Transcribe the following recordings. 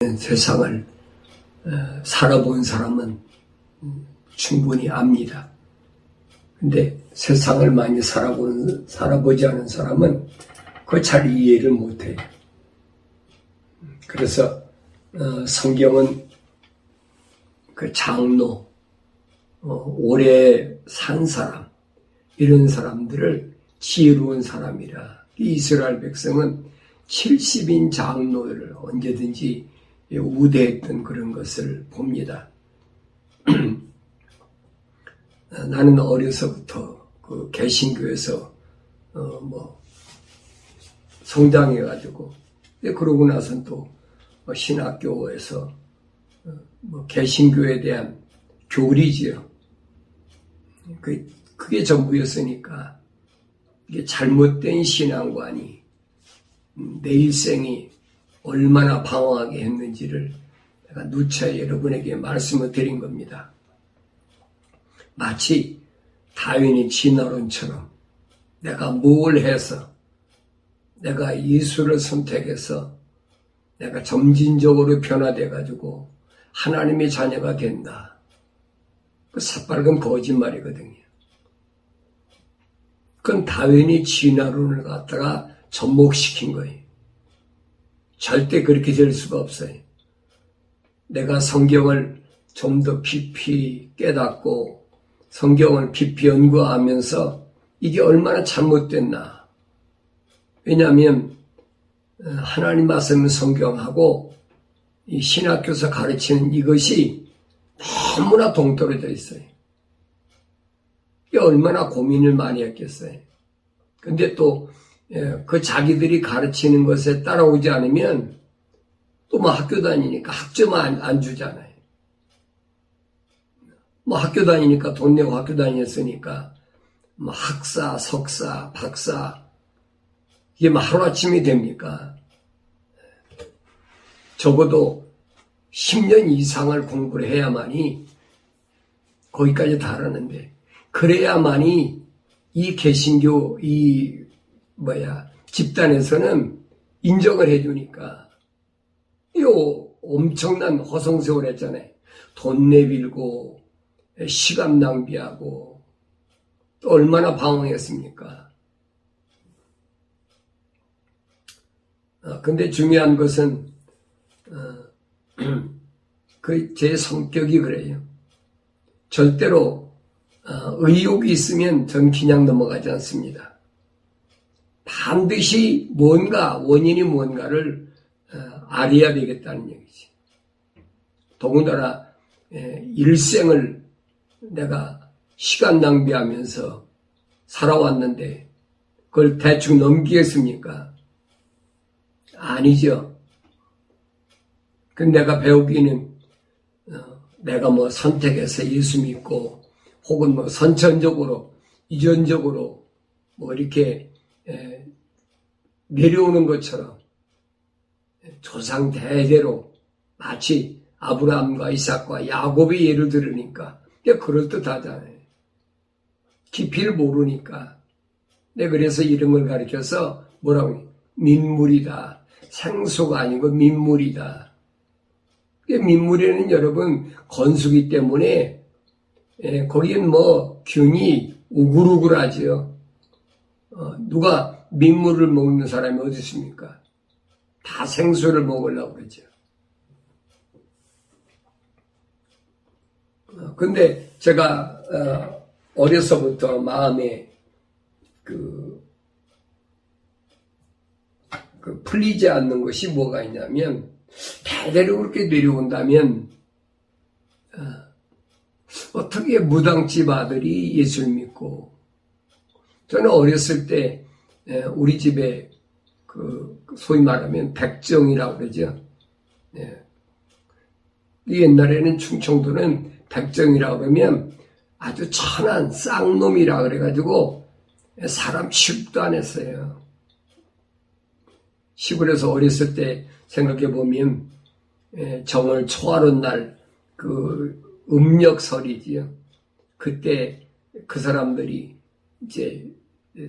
세상을 살아본 사람은 충분히 압니다. 근데 세상을 많이 살아보지 않은 사람은 그걸 잘 이해를 못해요. 그래서 성경은 그 장로, 오래 산 사람, 이런 사람들을 지혜로운 사람이라. 이스라엘 백성은 70인 장로를 언제든지 우대했던 그런 것을 봅니다. 나는 어려서부터 그 개신교에서 성장해가지고, 그러고 나서는 또 신학교에서 개신교에 대한 교리지요. 그게 전부였으니까 이게 잘못된 신앙관이 내 일생이 얼마나 방황하게 했는지를 내가 누차 여러분에게 말씀을 드린 겁니다. 마치 다윈이 진화론처럼 내가 뭘 해서 내가 예수를 선택해서 내가 점진적으로 변화돼가지고 하나님의 자녀가 된다. 그 새빨간 거짓말이거든요. 그건 다윈이 진화론을 갖다가 접목시킨 거예요. 절대 그렇게 될 수가 없어요. 내가 성경을 좀 더 깊이 깨닫고 성경을 깊이 연구하면서 이게 얼마나 잘못됐나. 왜냐하면 하나님 말씀 성경하고 이 신학교에서 가르치는 이것이 너무나 동떨어져 있어요. 이게 얼마나 고민을 많이 했겠어요. 근데 또 그 자기들이 가르치는 것에 따라오지 않으면 또 학교 다니니까 학점 안 주잖아요. 학교 다니니까 돈 내고 학교 다녔으니까 학사, 석사, 박사 이게 하루아침이 됩니까? 적어도 10년 이상을 공부를 해야만이 거기까지 달하는데, 그래야만이 이 개신교 집단에서는 인정을 해주니까 요 엄청난 허송세월 했잖아요. 돈 내밀고 시간 낭비하고 또 얼마나 방황했습니까? 근데 중요한 것은 제 성격이 그래요. 절대로 의욕이 있으면 전 그냥 넘어가지 않습니다. 반드시 원인이 뭔가를 알아야 되겠다는 얘기지. 더군다나 일생을 내가 시간 낭비하면서 살아왔는데 그걸 대충 넘기겠습니까? 아니죠. 근데 내가 배우기는 내가 선택해서 예수 믿고 혹은 선천적으로 유전적으로 이렇게 내려오는 것처럼 조상 대대로 마치 아브라함과 이삭과 야곱의 예를 들으니까 그럴듯하잖아요. 깊이를 모르니까. 그래서 이런 걸 가르쳐서 뭐라고 민물이다. 생소가 아니고 민물이다. 민물에는 여러분 건수기 때문에 거기엔 균이 우글우글하지요. 누가 민물을 먹는 사람이 어디 있습니까? 다 생수를 먹으려고 그러죠. 근데 제가 어려서부터 마음에 풀리지 않는 것이 뭐가 있냐면, 대대로 그렇게 내려온다면 어떻게 무당집 아들이 예수를 믿고, 저는 어렸을 때 우리 집에 소위 말하면 백정이라고 그러죠. 옛날에는 충청도는 백정이라고 그러면 아주 천한 쌍놈이라 그래가지고 사람 취급도 안 했어요. 시골에서 어렸을 때 생각해 보면 정월 초하룻 날 음력설이지요. 그때 그 사람들이 이제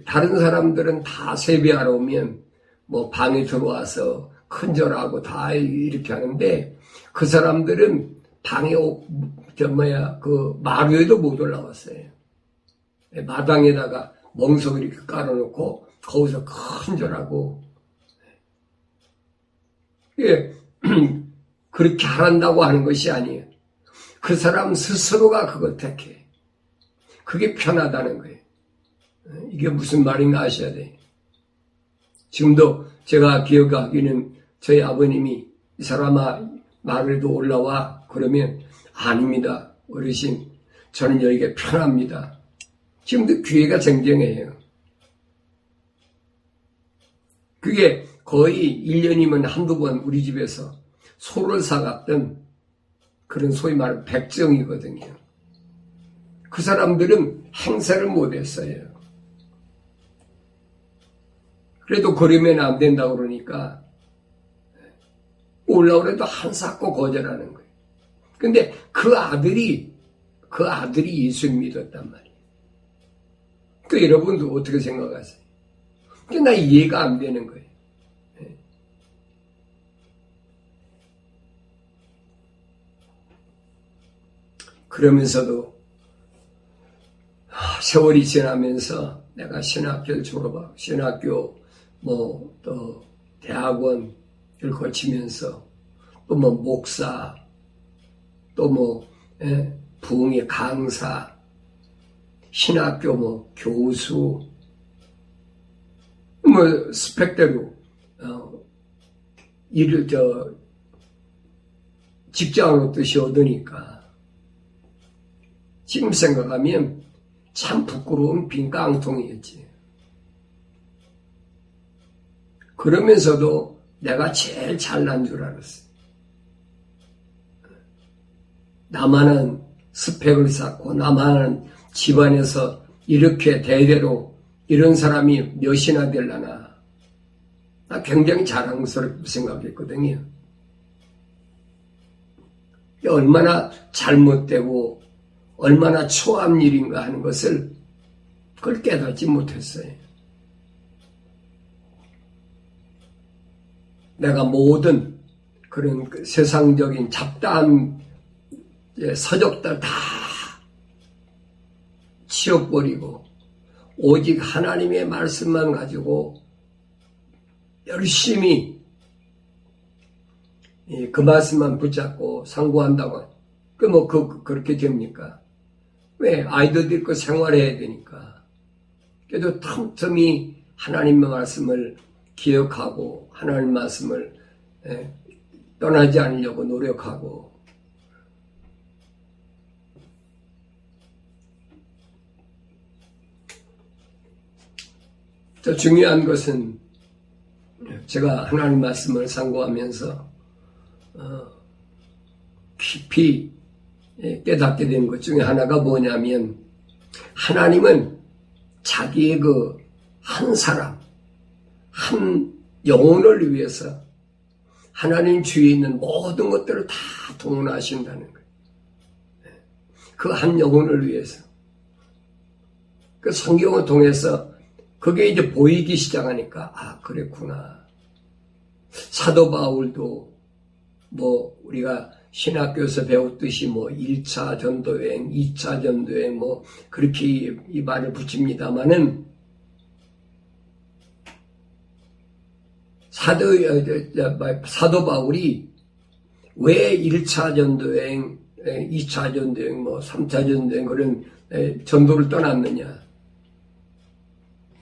다른 사람들은 다 세배하러 오면 방에 들어와서 큰절하고 다 이렇게 하는데 그 사람들은 방에 그 마루에도 못 올라왔어요. 마당에다가 멍석을 이렇게 깔아놓고 거기서 큰절하고 예, 그렇게 하란다고 하는 것이 아니에요. 그 사람 스스로가 그걸 택해. 그게 편하다는 거예요. 이게 무슨 말인가 아셔야 돼요. 지금도 제가 기억하기는 저희 아버님이 이 사람아 마을에도 올라와 그러면 아닙니다. 어르신 저는 여기가 편합니다. 지금도 기회가 쟁쟁해요. 그게 거의 1년이면 한두 번 우리 집에서 소를 사갔던 그런 소위 말하는 백정이거든요. 그 사람들은 행세를 못했어요. 그래도 그러면 안 된다고 그러니까 올라오래도 한사코 거절하는 거예요. 근데 그 아들이 예수를 믿었단 말이에요. 그 여러분도 어떻게 생각하세요? 그게 나 이해가 안 되는 거예요. 그러면서도 세월이 지나면서 내가 신학교를 졸업하고 신학교 또 대학원을 거치면서 또 목사 또 부흥의 강사 신학교 교수 스펙대로 일을 직장을 얻듯이 얻으니까 지금 생각하면 참 부끄러운 빈 깡통이었지. 그러면서도 내가 제일 잘난 줄 알았어. 나만은 스펙을 쌓고 나만은 집안에서 이렇게 대대로 이런 사람이 몇이나 되려나. 나 굉장히 자랑스럽게 생각했거든요. 얼마나 잘못되고 얼마나 초암 일인가 하는 것을 그걸 깨닫지 못했어요. 내가 모든 그런 세상적인 잡다한 서적들 다 치워버리고 오직 하나님의 말씀만 가지고 열심히 그 말씀만 붙잡고 상고한다고 그렇게 됩니까? 왜? 아이들도 있고 생활해야 되니까. 그래도 틈틈이 하나님의 말씀을 기억하고 하나님의 말씀을 떠나지 않으려고 노력하고 더 중요한 것은 제가 하나님 말씀을 상고하면서 깊이 깨닫게 된 것 중에 하나가 뭐냐면 하나님은 자기의 한 사람, 한 영혼을 위해서 하나님 주위에 있는 모든 것들을 다 동원하신다는 거예요. 그 한 영혼을 위해서. 그 성경을 통해서 그게 이제 보이기 시작하니까 그랬구나. 사도 바울도 우리가 신학교에서 배웠듯이 1차 전도여행, 2차 전도여행 그렇게 이 말을 붙입니다마는 사도 바울이 왜 1차 전도여행, 2차 전도여행, 3차 전도여행 그런 전도를 떠났느냐.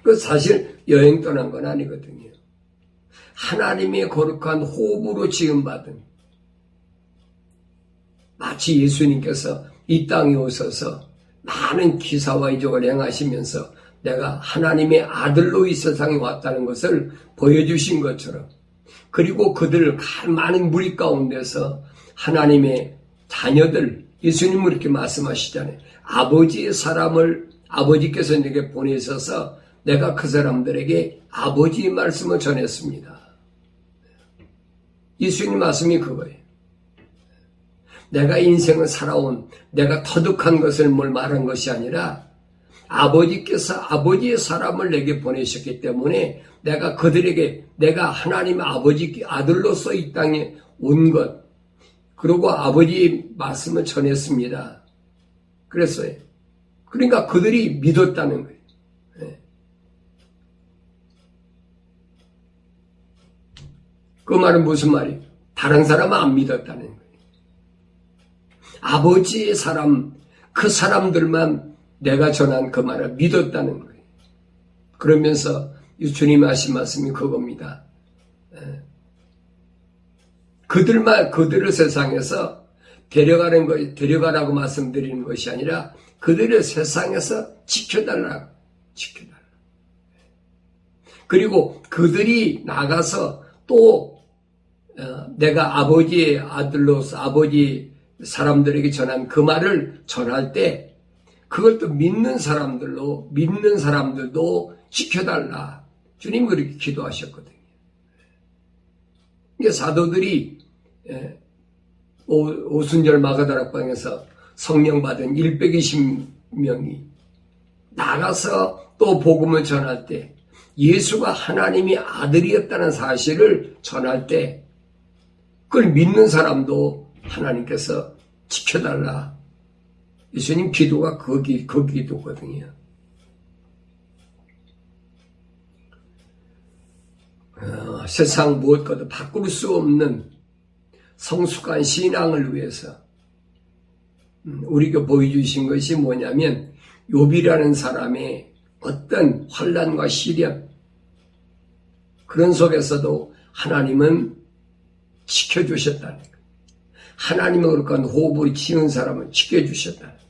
그 사실 여행 떠난 건 아니거든요. 하나님의 거룩한 호흡으로 지음받은 마치 예수님께서 이 땅에 오셔서 많은 기사와 이적을 행하시면서 내가 하나님의 아들로 이 세상에 왔다는 것을 보여주신 것처럼 그리고 그들 많은 무리 가운데서 하나님의 자녀들 예수님은 이렇게 말씀하시잖아요. 아버지의 사람을 아버지께서 내게 보내셔서 내가 그 사람들에게 아버지의 말씀을 전했습니다. 예수님 말씀이 그거예요. 내가 인생을 살아온 내가 터득한 것을 말한 것이 아니라 아버지께서 아버지의 사람을 내게 보내셨기 때문에 내가 하나님의 아버지 아들로서 이 땅에 온 것, 그리고 아버지의 말씀을 전했습니다. 그랬어요. 그러니까 그들이 믿었다는 거예요. 그 말은 무슨 말이에요? 다른 사람은 안 믿었다는 거예요. 아버지의 사람, 그 사람들만 내가 전한 그 말을 믿었다는 거예요. 그러면서 주님이 하신 말씀이 그겁니다. 그들을 세상에서 데려가라고 말씀드리는 것이 아니라 그들을 세상에서 지켜달라. 그리고 그들이 나가서 또 내가 아버지의 아들로서 아버지 사람들에게 전한 그 말을 전할 때 그걸 또 믿는 사람들도 지켜달라. 주님 그렇게 기도하셨거든요. 이게 사도들이 오순절 마가다락방에서 성령 받은 120명이 나가서 또 복음을 전할 때 예수가 하나님의 아들이었다는 사실을 전할 때 그걸 믿는 사람도 하나님께서 지켜달라. 예수님 기도가 그 기도거든요. 세상 무엇과도 바꿀 수 없는 성숙한 신앙을 위해서 우리가 보여주신 것이 뭐냐면 욥이라는 사람의 어떤 환난과 시련, 그런 속에서도 하나님은 지켜주셨다는 거예요. 하나님의 그렇게 호흡을 지은 사람은 지켜주셨다는 거예요.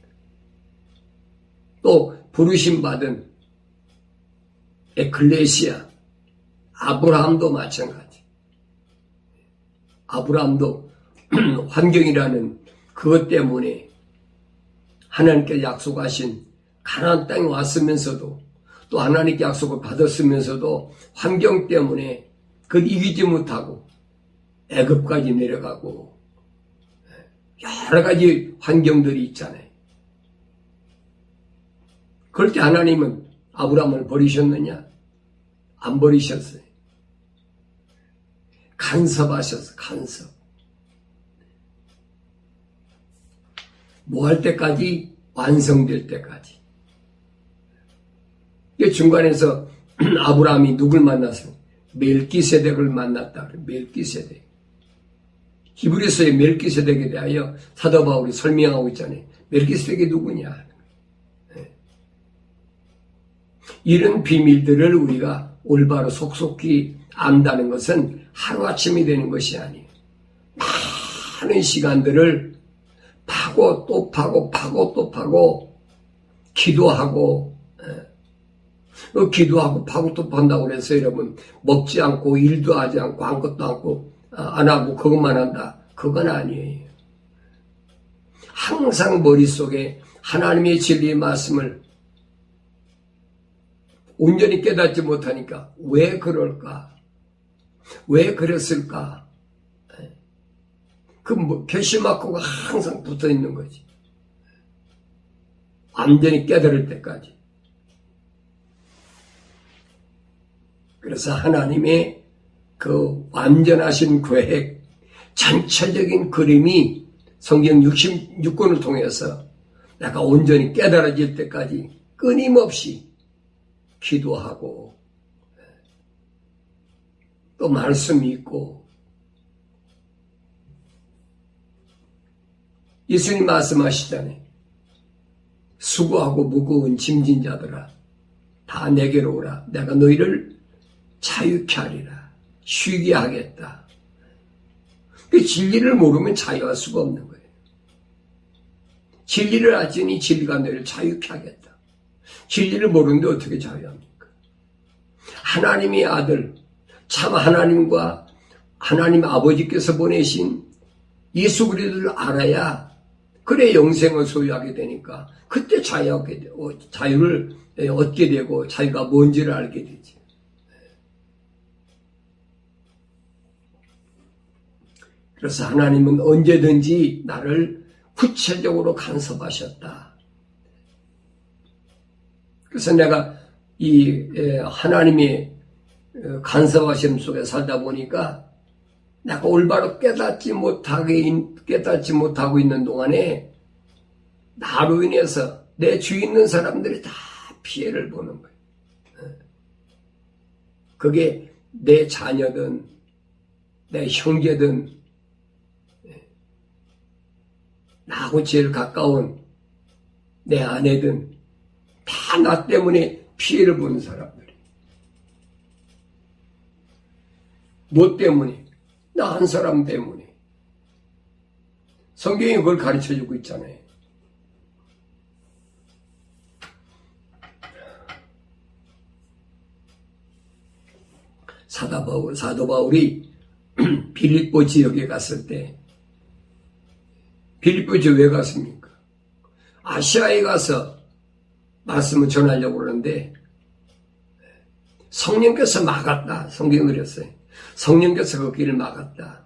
또 부르심 받은 에클레시아 아브라함도 마찬가지. 아브라함도 환경이라는 그것 때문에 하나님께 약속하신 가나안 땅에 왔으면서도 또 하나님께 약속을 받았으면서도 환경 때문에 그걸 이기지 못하고 애굽까지 내려가고 여러 가지 환경들이 있잖아요. 그럴 때 하나님은 아브라함을 버리셨느냐? 안 버리셨어요. 간섭하셨어. 간섭. 뭐 할 때까지? 완성될 때까지. 중간에서 아브라함이 누굴 만났어요? 멜기세덱을 만났다. 멜기세덱. 히브리서의 멜기세덱에 대하여 사도 바울이 설명하고 있잖아요. 멜기세덱이 누구냐? 이런 비밀들을 우리가 올바로 속속히 안다는 것은 하루아침이 되는 것이 아니에요. 많은 시간들을 파고 또 파고 기도하고 파고 또 판다고 그래서 여러분 먹지 않고 일도 하지 않고 아무것도 않고 안 하고 그것만 한다. 그건 아니에요. 항상 머릿속에 하나님의 진리의 말씀을 온전히 깨닫지 못하니까 왜 그럴까? 왜 그랬을까? 결심하고가 항상 붙어 있는 거지. 완전히 깨달을 때까지. 그래서 하나님의 그 완전하신 계획, 전체적인 그림이 성경 66권을 통해서 내가 온전히 깨달아질 때까지 끊임없이 기도하고 또 말씀이 있고 예수님 말씀하시잖아요. 수고하고 무거운 짐진 자들아 다 내게로 오라. 내가 너희를 자유케 하리라. 쉬게 하겠다. 그 진리를 모르면 자유할 수가 없는 거예요. 진리를 알지니 진리가 너희를 자유케 하겠다. 진리를 모르는데 어떻게 자유합니까? 하나님의 아들, 참 하나님과 하나님 아버지께서 보내신 예수 그리스도를 알아야 그래 영생을 소유하게 되니까 그때 자유를 얻게 되고 자유가 뭔지를 알게 되지. 그래서 하나님은 언제든지 나를 구체적으로 간섭하셨다. 그래서 내가 이 하나님의 간섭하심 속에 살다 보니까 내가 올바로 깨닫지 못하고 있는 동안에 나로 인해서 내 주위 있는 사람들이 다 피해를 보는 거예요. 그게 내 자녀든 내 형제든 나하고 제일 가까운 내 아내든 다 나 때문에 피해를 보는 사람들이. 뭐 때문에? 나 한 사람 때문에. 성경이 그걸 가르쳐주고 있잖아요. 사도 바울이 빌립보 지역에 갔을 때, 빌립보 지역에 왜 갔습니까? 아시아에 가서 말씀을 전하려고 그러는데 성령께서 막았다. 성경을 그랬어요. 성령께서 그 길을 막았다.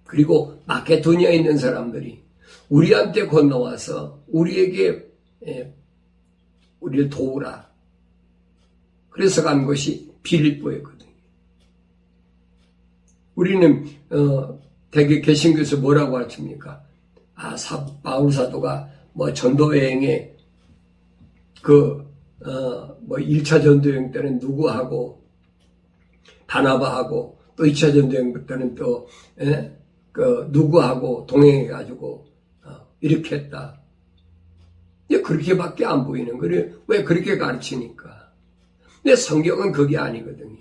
그리고 마케도니아에 있는 사람들이 우리한테 건너와서 우리에게 우리를 도우라. 그래서 간 것이 빌립보였거든요. 우리는 대개 개신교에서 뭐라고 하십니까? 바울 사도가 뭐 전도 여행에 1차 전도여행 때는 누구하고 바나바하고 또 2차 전도여행 때는 또 누구하고 동행해가지고 이렇게 했다. 그렇게밖에 안 보이는 거예요. 왜 그렇게 가르치니까? 근데 성경은 그게 아니거든요.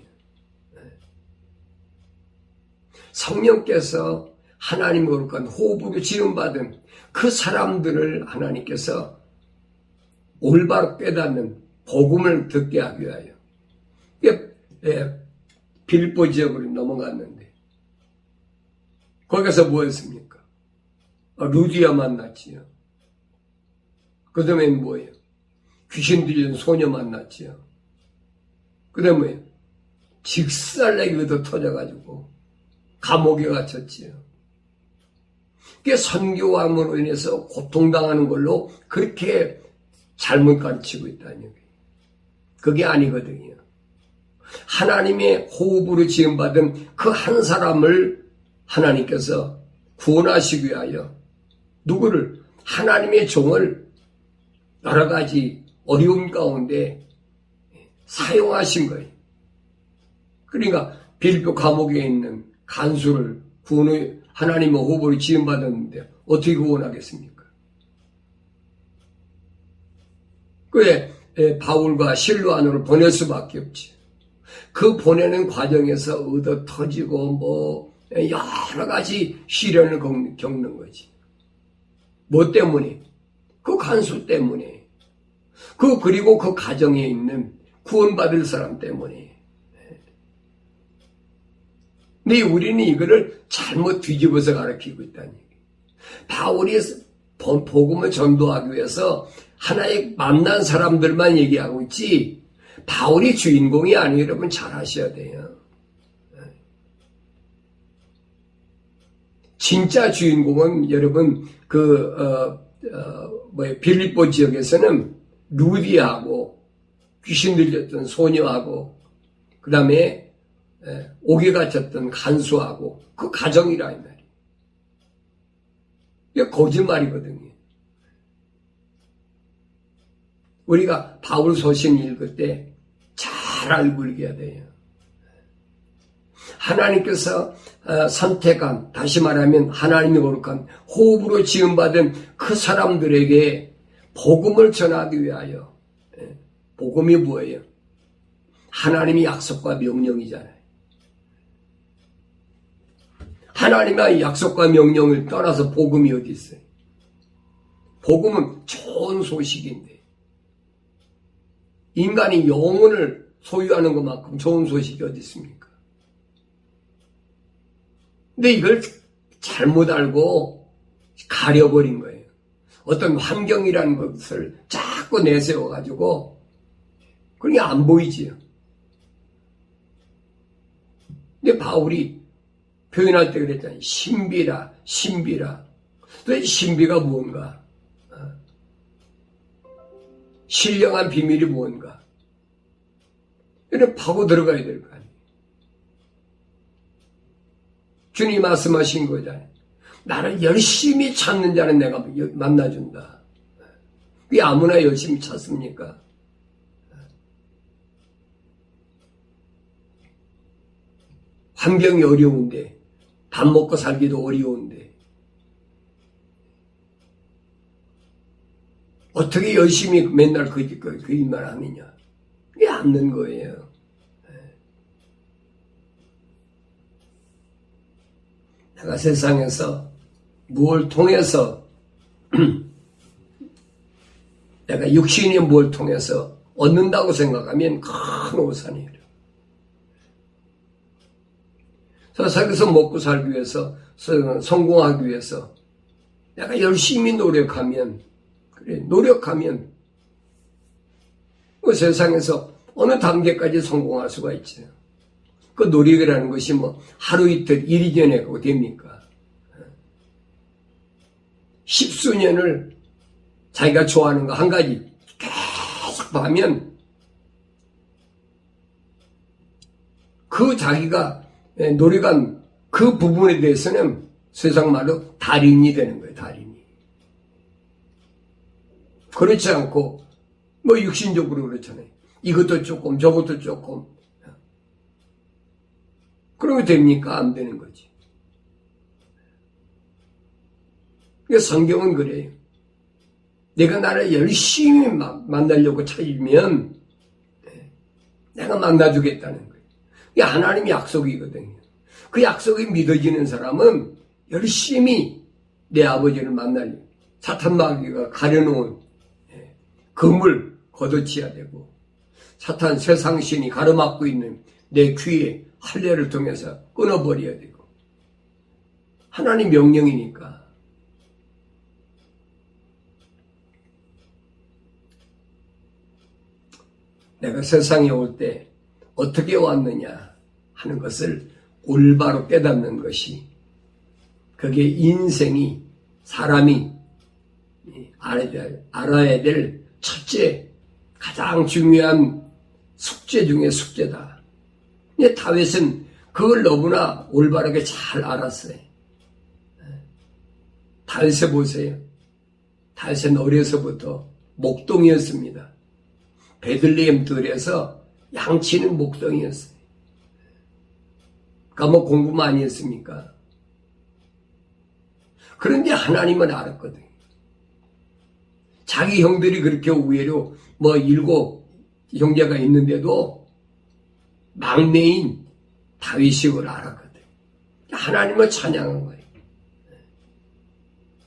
성령께서 하나님 거룩한 호흡으로 지음받은 그 사람들을 하나님께서 올바로 깨닫는 복음을 듣게 하기 위하여 빌립보 지역으로 넘어갔는데 거기서 뭐 했습니까? 루디아 만났지요. 그 다음에 뭐예요? 귀신 들린 소녀 만났지요. 그 다음에 뭐예요? 직살내기 얻어 터져가지고 감옥에 갇혔지요. 그게 선교함으로 인해서 고통당하는 걸로 그렇게 잘못 가르치고 있다는 얘기예요. 그게 아니거든요. 하나님의 호흡으로 지음받은 그 한 사람을 하나님께서 구원하시기 위하여 누구를? 하나님의 종을 여러 가지 어려움 가운데 사용하신 거예요. 그러니까 빌립보 감옥에 있는 간수를 하나님의 호흡으로 지음받았는데 어떻게 구원하겠습니까? 그에 바울과 실로안으로 보낼 수밖에 없지. 그 보내는 과정에서 얻어 터지고 여러 가지 시련을 겪는 거지. 뭐 때문에? 그 간수 때문에. 그리고 그 가정에 있는 구원받을 사람 때문에. 근데 우리는 이거를 잘못 뒤집어서 가르치고 있다는 얘기예요. 바울이 복음을 전도하기 위해서 하나의 만난 사람들만 얘기하고 있지 바울이 주인공이 아니에요. 여러분 잘 아셔야 돼요. 진짜 주인공은 여러분 빌립보 지역에서는 루디아하고 귀신 들렸던 소녀하고 그 다음에 옥에 갇혔던 간수하고 그 가정이라 이 말이에요. 이게 거짓말이거든요. 우리가 바울 서신 읽을 때 잘 알고 읽어야 돼요. 하나님께서 선택한, 다시 말하면 하나님의 거룩한 호흡으로 지음받은 그 사람들에게 복음을 전하기 위하여. 복음이 뭐예요? 하나님의 약속과 명령이잖아요. 하나님의 약속과 명령을 떠나서 복음이 어디 있어요? 복음은 좋은 소식인데 인간이 영혼을 소유하는 것만큼 좋은 소식이 어디 있습니까? 근데 이걸 잘못 알고 가려버린 거예요. 어떤 환경이라는 것을 자꾸 내세워가지고 그게 안 보이지요. 근데 바울이 표현할 때 그랬잖아요. 신비라, 신비라. 도대체 신비가 뭔가? 신령한 비밀이 무언가? 이런 파고 들어가야 될 거 아니에요. 주님이 말씀하신 거잖아요. 나를 열심히 찾는 자는 내가 만나준다. 그게 아무나 열심히 찾습니까? 환경이 어려운데, 밥 먹고 살기도 어려운데, 어떻게 열심히 맨날 그 일만 하느냐. 그게 않는 거예요. 내가 세상에서 무엇을 통해서 내가 육신이 뭘 통해서 얻는다고 생각하면 큰 오산이에요. 세상에서 먹고 살기 위해서, 성공하기 위해서 내가 열심히 노력하면, 그 세상에서 어느 단계까지 성공할 수가 있죠. 그 노력이라는 것이 뭐 하루 이틀 일이 전에 됩니까? 십수년을 자기가 좋아하는 거 한 가지 계속 하면 그 자기가 노력한 그 부분에 대해서는 세상 말로 달인이 되는 거예요. 달인이. 그렇지 않고 뭐 육신적으로 그렇잖아요. 이것도 조금 저것도 조금. 그러면 됩니까? 안 되는 거지. 그러니까 성경은 그래요. 내가 나를 열심히 만나려고 찾으면 내가 만나주겠다는 거예요. 이게 하나님의 약속이거든요. 그 약속이 믿어지는 사람은 열심히 내 아버지를 만나려고 사탄 마귀가 가려놓은 금을 걷어치야 되고 사탄 세상신이 가로막고 있는 내 귀에 할례를 통해서 끊어버려야 되고 하나님 명령이니까 내가 세상에 올 때 어떻게 왔느냐 하는 것을 올바로 깨닫는 것이 그게 인생이 사람이 알아야 될 첫째 가장 중요한 숙제 중에 숙제다. 근데 다윗은 그걸 너무나 올바르게 잘 알았어요. 다윗을 보세요. 다윗은 어려서부터 목동이었습니다. 베들레헴 들에서 양치는 목동이었어요. 그러니까 뭐 공부 많이 했습니까? 그런데 하나님은 알았거든요. 자기 형들이 그렇게 우애로 뭐 7 형제가 있는데도 막내인 다윗이 그걸 알았거든요. 하나님을 찬양한 거예요.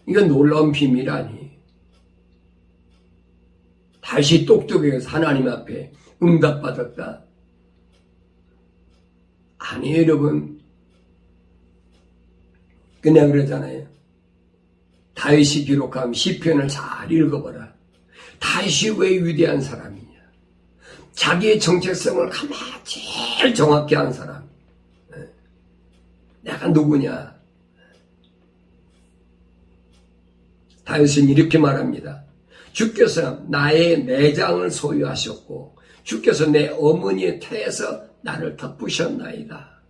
이건 놀라운 비밀 아니에요. 다시 똑똑해서 하나님 앞에 응답받았다. 아니에요, 여러분. 그냥 그러잖아요. 다윗이 기록한 시편을 잘 읽어보라. 다윗이 왜 위대한 사람이냐. 자기의 정체성을 가만히 제일 정확히 한 사람. 내가 누구냐. 다윗은 이렇게 말합니다. 주께서 나의 내장을 소유하셨고 주께서 내 어머니의 태에서 나를 덮으셨나이다.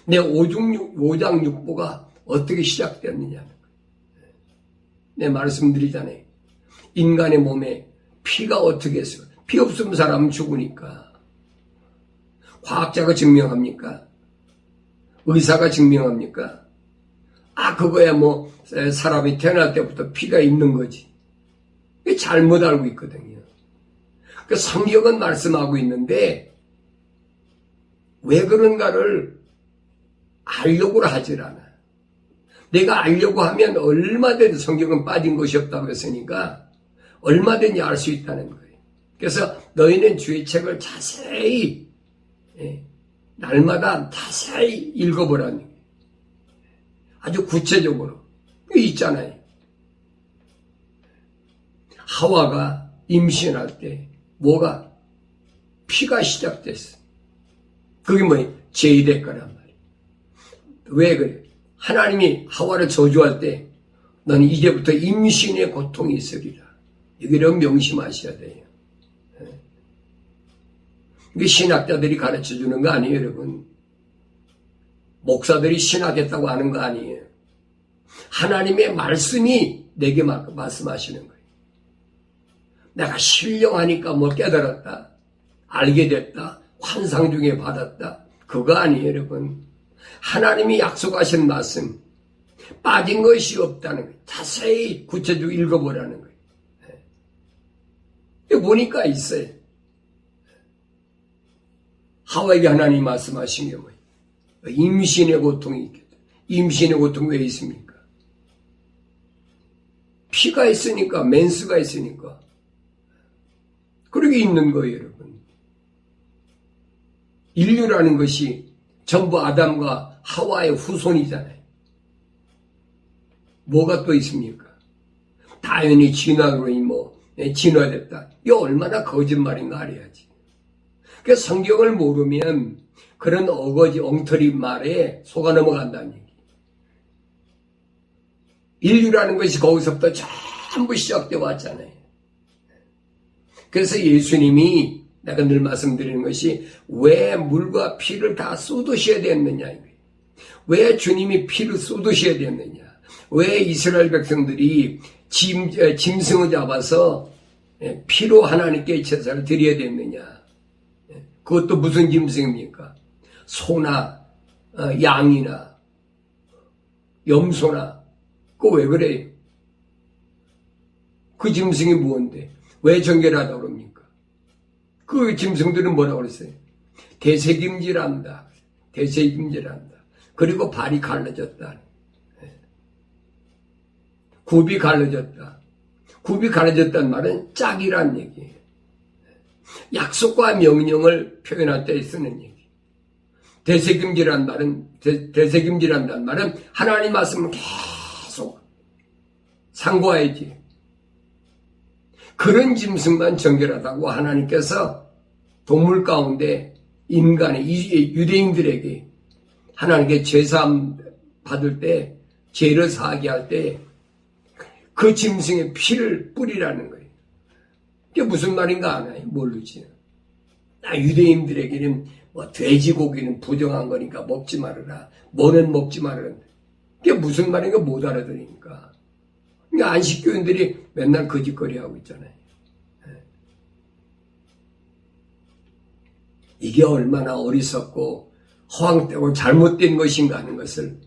내 오장육부가 어떻게 시작되었느냐. 내 말씀드리잖아요. 인간의 몸에 피가 어떻게 했어요? 피 없으면 사람은 죽으니까. 과학자가 증명합니까? 의사가 증명합니까? 그거야 뭐 사람이 태어날 때부터 피가 있는 거지. 잘못 알고 있거든요. 그 성경은 말씀하고 있는데 왜 그런가를 알려고를 하질 않아. 내가 알려고 하면 얼마든지 성경은 빠진 것이 없다고 했으니까 얼마든지 알 수 있다는 거예요. 그래서 너희는 주의 책을 자세히 날마다 자세히 읽어보라는 거예요. 아주 구체적으로 있잖아요. 하와가 임신할 때 뭐가 피가 시작됐어. 그게 뭐예요? 죄의 거란 말이에요. 왜 그래? 하나님이 하와를 저주할 때 너는 이제부터 임신의 고통이 있으리라. 이걸 명심하셔야 돼요. 이게 신학자들이 가르쳐 주는 거 아니에요, 여러분. 목사들이 신학했다고 하는 거 아니에요. 하나님의 말씀이 내게 말씀하시는 거예요. 내가 신령하니까 뭘 깨달았다, 알게 됐다, 환상 중에 받았다, 그거 아니에요, 여러분. 하나님이 약속하신 말씀, 빠진 것이 없다는 거예요. 자세히 구체적으로 읽어보라는 거예요. 보니까 있어요. 하와에게 하나님이 말씀하신 게 뭐예요? 임신의 고통이 있겠다. 임신의 고통이 왜 있습니까? 피가 있으니까, 맨스가 있으니까. 그렇게 있는 거예요, 여러분. 인류라는 것이 전부 아담과 하와의 후손이잖아요. 뭐가 또 있습니까? 당연히 진화로 진화됐다. 이게 얼마나 거짓말인가 알아야지. 그러니까 성경을 모르면 그런 어거지 엉터리 말에 속아 넘어간다는 얘기. 인류라는 것이 거기서부터 전부 시작되어 왔잖아요. 그래서 예수님이 내가 늘 말씀드리는 것이 왜 물과 피를 다 쏟으셔야 됐느냐. 왜 주님이 피를 쏟으셔야 됐느냐. 왜 이스라엘 백성들이 짐승을 잡아서 피로 하나님께 제사를 드려야 됐느냐. 그것도 무슨 짐승입니까? 소나 양이나 염소나. 그거 왜 그래요? 그 짐승이 뭔데? 왜 정결하다고 그럽니까? 그 짐승들은 뭐라고 그랬어요? 대세김질한다. 대세김질한다. 그리고 발이 갈라졌다. 굽이 갈라졌다. 굽이 갈라졌다는 말은 짝이란 얘기예요. 약속과 명령을 표현할 때 쓰는 얘기. 대세김질한다는 말은 하나님 말씀을 계속 상고해야지. 그런 짐승만 정결하다고 하나님께서 동물 가운데 인간의 유대인들에게 하나님께 제사함 받을 때 죄를 사하게 할 때 그 짐승의 피를 뿌리라는 거예요. 그게 무슨 말인가 아나요? 모르지. 유대인들에게는 돼지고기는 부정한 거니까 먹지 말아라. 뭐는 먹지 말아라. 그게 무슨 말인가 못 알아들으니까. 그러니까 안식교인들이 맨날 거짓거리 하고 있잖아요. 이게 얼마나 어리석고 허황되고 잘못된 것인가 하는 것을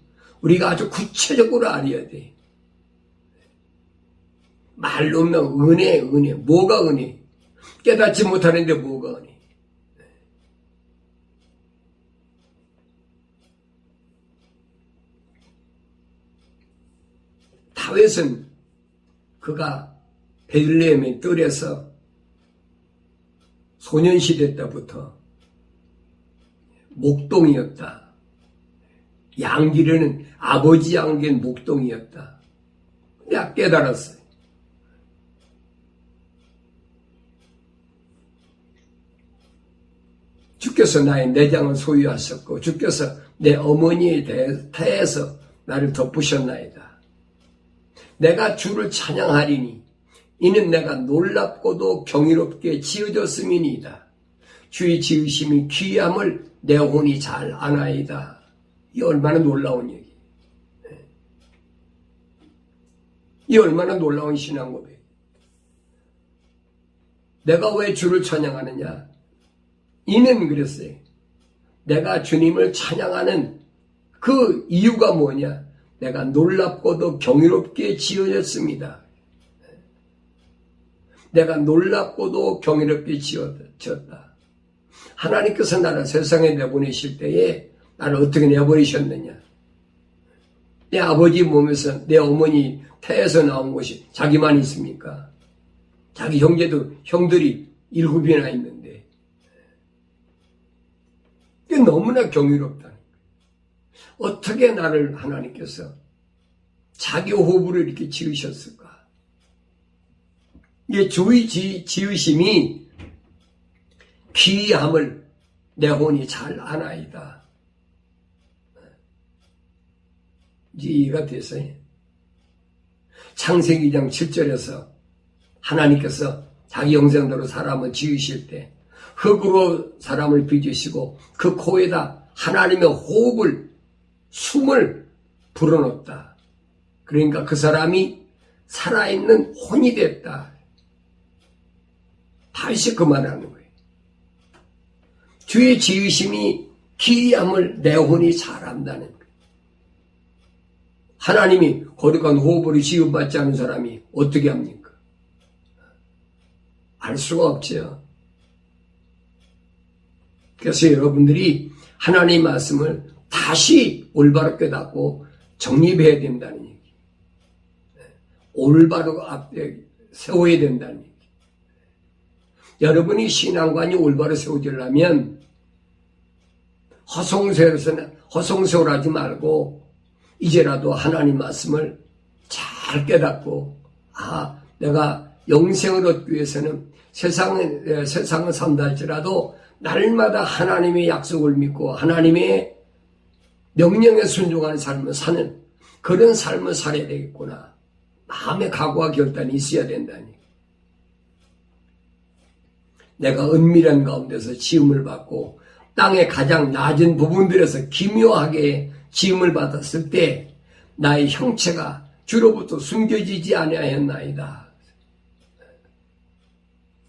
우리가 아주 구체적으로 알아야 돼. 말로 없는 은혜. 뭐가 은혜? 깨닫지 못하는데 뭐가 은혜? 다윗은 그가 베들레헴의 뜰에서 소년시대 때부터 목동이었다. 양 기르는 아버지 양기는 목동이었다. 내가 깨달았어요. 주께서 나의 내장을 소유하셨고 주께서 내 어머니의 태에서 나를 덮으셨나이다. 내가 주를 찬양하리니 이는 내가 놀랍고도 경이롭게 지어졌음이니이다. 주의 지으심이 귀함을 내 혼이 잘 아나이다. 이 얼마나 놀라운 얘기. 이 얼마나 놀라운 신앙 고백. 내가 왜 주를 찬양하느냐? 이는 그랬어요. 내가 주님을 찬양하는 그 이유가 뭐냐? 내가 놀랍고도 경이롭게 지어졌습니다. 내가 놀랍고도 경이롭게 지었다. 하나님께서 나를 세상에 내보내실 때에 나를 어떻게 내버리셨느냐? 내 아버지 몸에서 내 어머니 태에서 나온 것이 자기만 있습니까? 자기 형들이 7이나 있는데 이게 너무나 경이롭다는 거예요. 어떻게 나를 하나님께서 자기 호흡으로 이렇게 지으셨을까? 이게 주의 지으심이 귀함을 내 혼이 잘 아나이다. 이제 이해가 됐어요. 창세기 2장 7절에서 하나님께서 자기 형상대로 사람을 지으실 때 흙으로 사람을 빚으시고 그 코에다 하나님의 호흡을, 숨을 불어넣었다. 그러니까 그 사람이 살아있는 혼이 됐다. 다시 그 말하는 거예요. 주의 지으심이 기이함을 내 혼이 잘 안다는 거예요. 하나님이 거룩한 호흡으로 지음받지 않은 사람이 어떻게 합니까? 알 수가 없죠. 그래서 여러분들이 하나님의 말씀을 다시 올바로 깨닫고 정립해야 된다는 얘기. 올바로 앞에 세워야 된다는 얘기. 여러분이 신앙관이 올바로 세워지려면 허송세월하지 말고 이제라도 하나님 말씀을 잘 깨닫고 내가 영생을 얻기 위해서는 세상을 산다 할지라도 날마다 하나님의 약속을 믿고 하나님의 명령에 순종하는 삶을 사는 그런 삶을 살아야 되겠구나. 마음의 각오와 결단이 있어야 된다니. 내가 은밀한 가운데서 지음을 받고 땅의 가장 낮은 부분들에서 기묘하게 지음을 받았을 때 나의 형체가 주로부터 숨겨지지 아니하였나이다.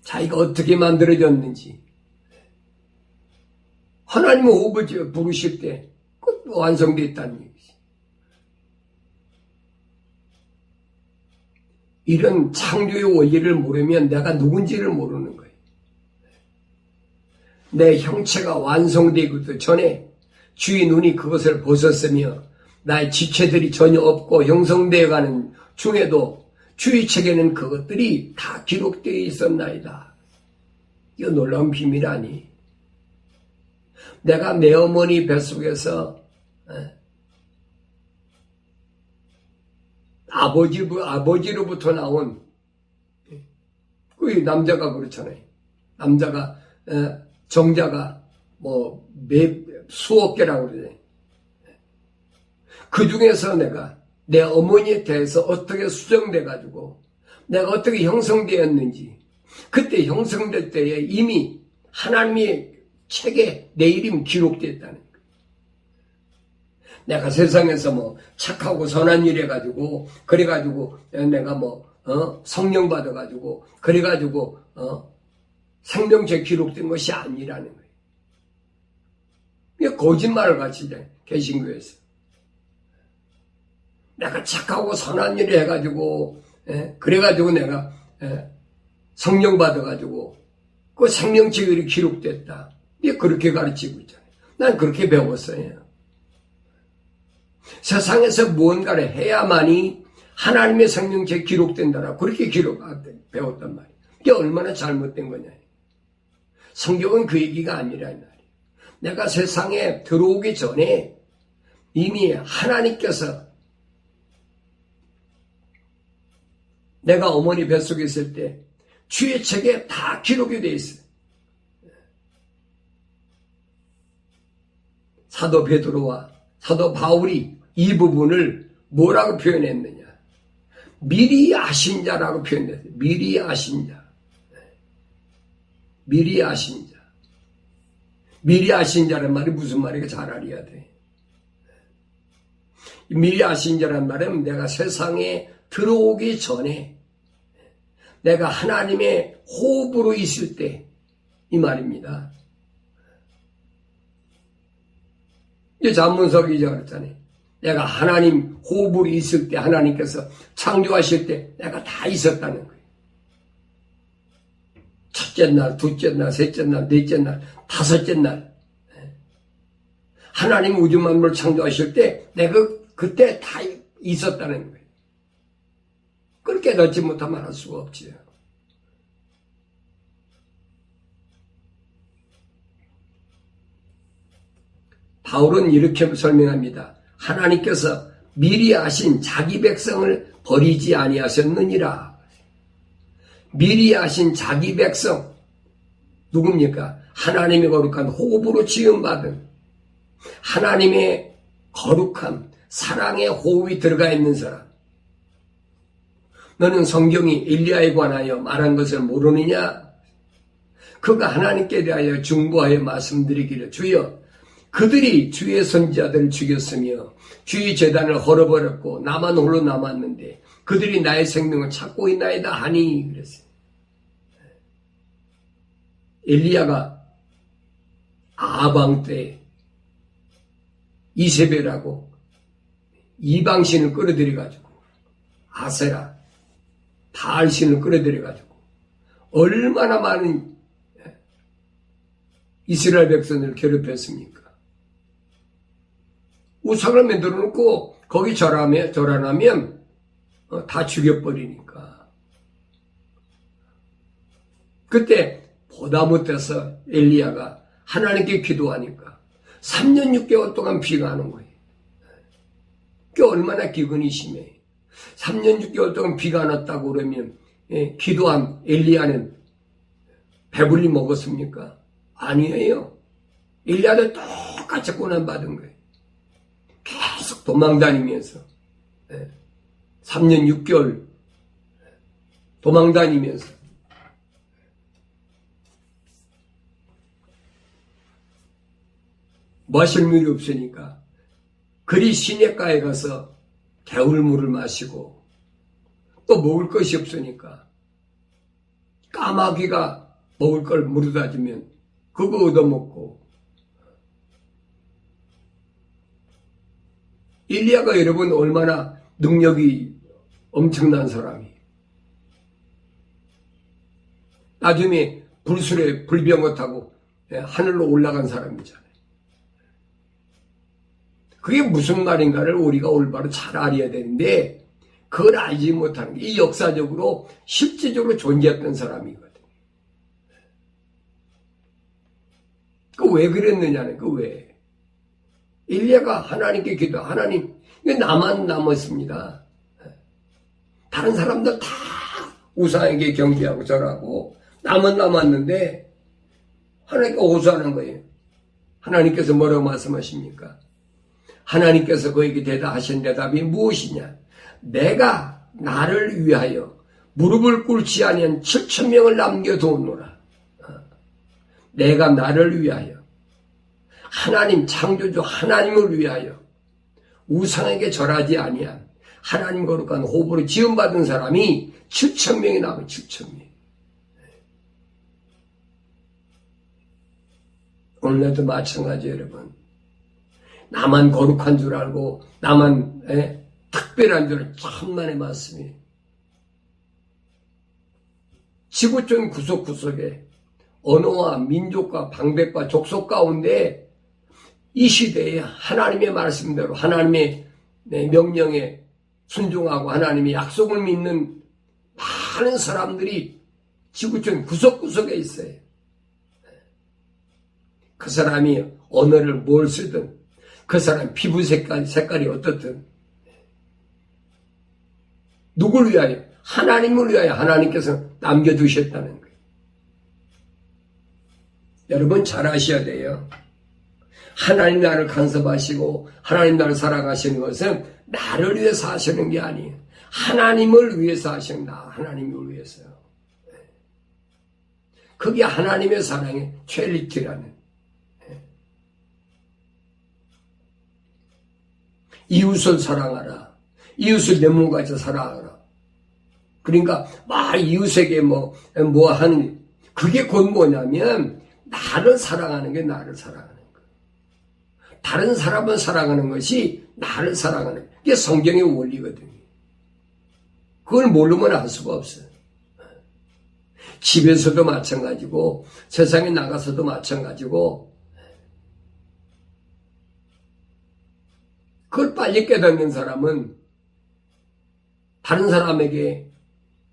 자기가 어떻게 만들어졌는지 하나님의 호흡을 부르실 때 완성되었다는 얘기지. 이런 창조의 원리를 모르면 내가 누군지를 모르는 거예요. 내 형체가 완성되기도 전에 주의 눈이 그것을 보셨으며 나의 지체들이 전혀 없고 형성되어 가는 중에도 주의 책에는 그것들이 다 기록되어 있었나이다. 이거 놀라운 비밀 아니? 내가 내 어머니 뱃속에서 아버지로부터 나온 그 남자가 그렇잖아요. 남자가 정자가 수억 개라고 그러잖아요. 그 중에서 내가 내 어머니에 대해서 어떻게 수정돼가지고 내가 어떻게 형성되었는지 그때 형성될 때에 이미 하나님의 책에 내 이름이 기록되었다는 거예요. 내가 세상에서 착하고 선한 일 해가지고 그래가지고 내가 성령 받아가지고 그래가지고 생명책 기록된 것이 아니라는 거예요. 이게 거짓말을 같이 개신교에서 내가 착하고 선한 일을 해가지고 그래가지고 내가 성령 받아가지고 그 생명책이 기록됐다. 이게 그렇게 가르치고 있잖아요. 난 그렇게 배웠어요. 세상에서 무언가를 해야만이 하나님의 생명책이 기록된다라고 그렇게 배웠단 말이에요. 이게 얼마나 잘못된 거냐. 성경은 그 얘기가 아니라 이 말이에요. 내가 세상에 들어오기 전에 이미 하나님께서 내가 어머니 뱃속에 있을 때 주의 책에 다 기록이 되어 있어요. 사도 베드로와 사도 바울이 이 부분을 뭐라고 표현했느냐. 미리 아신 자라고 표현했어요. 미리 아신 자. 미리 아신 자. 미리 아신 자란 말이 무슨 말인가 잘 알아야 돼. 미리 아신 자란 말은 내가 세상에 들어오기 전에 내가 하나님의 호흡으로 있을 때 이 말입니다. 이제 잠문서 기자가 그랬잖아요. 내가 하나님 호흡으로 있을 때 하나님께서 창조하실 때 내가 다 있었다는 거예요. 첫째 날, 둘째 날, 셋째 날, 넷째 날, 다섯째 날 하나님 우주 만물을 창조하실 때 내가 그때 다 있었다는 거예요. 그렇게 깨닫지 못하면 할 수가 없지요. 바울은 이렇게 설명합니다. 하나님께서 미리 아신 자기 백성을 버리지 아니하셨느니라. 미리 아신 자기 백성 누굽니까? 하나님의 거룩한 호흡으로 지음받은 하나님의 거룩한 사랑의 호흡이 들어가 있는 사람. 너는 성경이 엘리야에 관하여 말한 것을 모르느냐? 그가 하나님께 대하여 중보하여 말씀드리기를 주여 그들이 주의 선지자들을 죽였으며 주의 제단을 헐어버렸고 나만 홀로 남았는데 그들이 나의 생명을 찾고 있나이다 하니 그랬어요. 엘리야가 아방 때 이세벨하고 이방신을 끌어들여가지고 아세라 바알신을 끌어들여가지고 얼마나 많은 이스라엘 백성을 괴롭혔습니까? 우상을 만들어 놓고 거기 절하면 다 죽여버리니까. 그때 보다 못해서 엘리야가 하나님께 기도하니까 3년 6개월 동안 비가 안 온 거예요. 그게 얼마나 기근이 심해. 3년 6개월 동안 비가 안 왔다고 그러면 기도한 엘리야는 배불리 먹었습니까? 아니에요. 엘리야도 똑같이 고난받은 거예요. 계속 도망다니면서 3년 6개월 도망다니면서 마실 물이 없으니까 그리 시냇가에 가서 개울물을 마시고 또 먹을 것이 없으니까 까마귀가 먹을 걸 물어다 주면 그거 얻어먹고. 엘리야가 여러분 얼마나 능력이 엄청난 사람이. 나중에 불술에 불병거 타고 하늘로 올라간 사람이잖아요. 그게 무슨 말인가를 우리가 올바로 잘 알아야 되는데 그걸 알지 못하는 게 이 역사적으로 실제적으로 존재했던 사람이거든요. 그 왜 그랬느냐는 그 왜. 엘리야가 하나님께 기도, 하나님, 나만 남았습니다. 다른 사람들 다 우상에게 경배하고 절하고 나만 남았는데 하나님께 호소하는 거예요. 하나님께서 뭐라고 말씀하십니까? 하나님께서 그에게 대답하신 대답이 무엇이냐? 내가 나를 위하여 무릎을 꿇지 아니한 7,000명을 남겨두었노라. 내가 나를 위하여 하나님 창조주 하나님을 위하여 우상에게 절하지 아니한 하나님 거룩한 호흡으로 지음받은 사람이 7,000명이 남은 7,000명. 오늘도 마찬가지 여러분. 나만 거룩한 줄 알고 나만 특별한 줄 천만의 말씀이. 지구촌 구석구석에 언어와 민족과 방백과 족속 가운데 이 시대에 하나님의 말씀대로 하나님의 명령에 순종하고 하나님의 약속을 믿는 많은 사람들이 지구촌 구석구석에 있어요. 그 사람이 언어를 뭘 쓰든 그 사람 피부 색깔이 어떻든 누구를 위하여? 하나님을 위하여 하나님께서 남겨두셨다는 거예요. 여러분 잘 아셔야 돼요. 하나님 나를 간섭하시고 하나님 나를 사랑하시는 것은 나를 위해서 하시는 게 아니에요. 하나님을 위해서 하신다. 하나님을 위해서요. 그게 하나님의 사랑의 퀄리티라는. 이웃을 사랑하라. 이웃을 내 몸같이 사랑하라. 그러니까 막 이웃에게 뭐 하는 그게 곧 뭐냐면 나를 사랑하는 게 나를 사랑하는 거예요. 다른 사람을 사랑하는 것이 나를 사랑하는 거예요. 이게 성경의 원리거든요. 그걸 모르면 알 수가 없어요. 집에서도 마찬가지고 세상에 나가서도 마찬가지고 그걸 빨리 깨닫는 사람은 다른 사람에게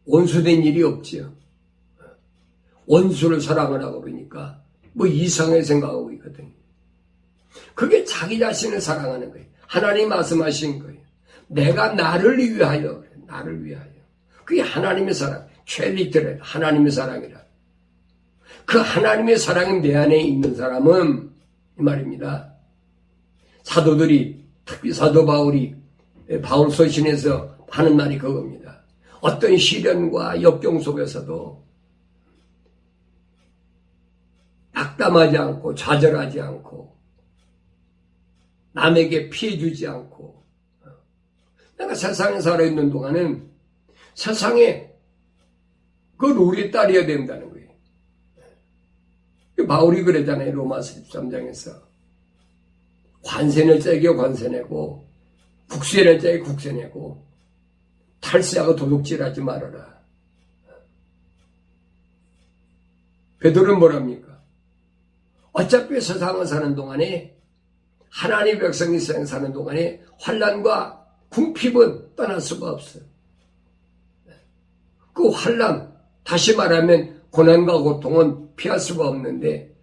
원수된 일이 없지요. 원수를 사랑하라고 그러니까 뭐 이상하게 생각하고 있거든요. 그게 자기 자신을 사랑하는 거예요. 하나님 말씀하신 거예요. 내가 나를 위하여, 나를 위하여. 그게 하나님의 사랑, 퀄리티래. 하나님의 사랑이라. 그 하나님의 사랑이 내 안에 있는 사람은 이 말입니다. 사도들이 특히 사도 바울이 바울 서신에서 하는 말이 그겁니다. 어떤 시련과 역경 속에서도 낙담하지 않고 좌절하지 않고 남에게 피해 주지 않고 내가 세상에 살아있는 동안은 세상에 그 룰이 따라야 된다는 거예요. 바울이 그러잖아요. 로마서 13장에서 관세는 째게 관세내고 국세는 째게 국세내고 탈세하고 도둑질하지 말아라. 베드로는 뭐랍니까? 어차피 세상을 사는 동안에 하나님의 백성이 세상 사는 동안에 환난과 궁핍은 떠날 수가 없어요. 그 환난, 다시 말하면 고난과 고통은 피할 수가 없는데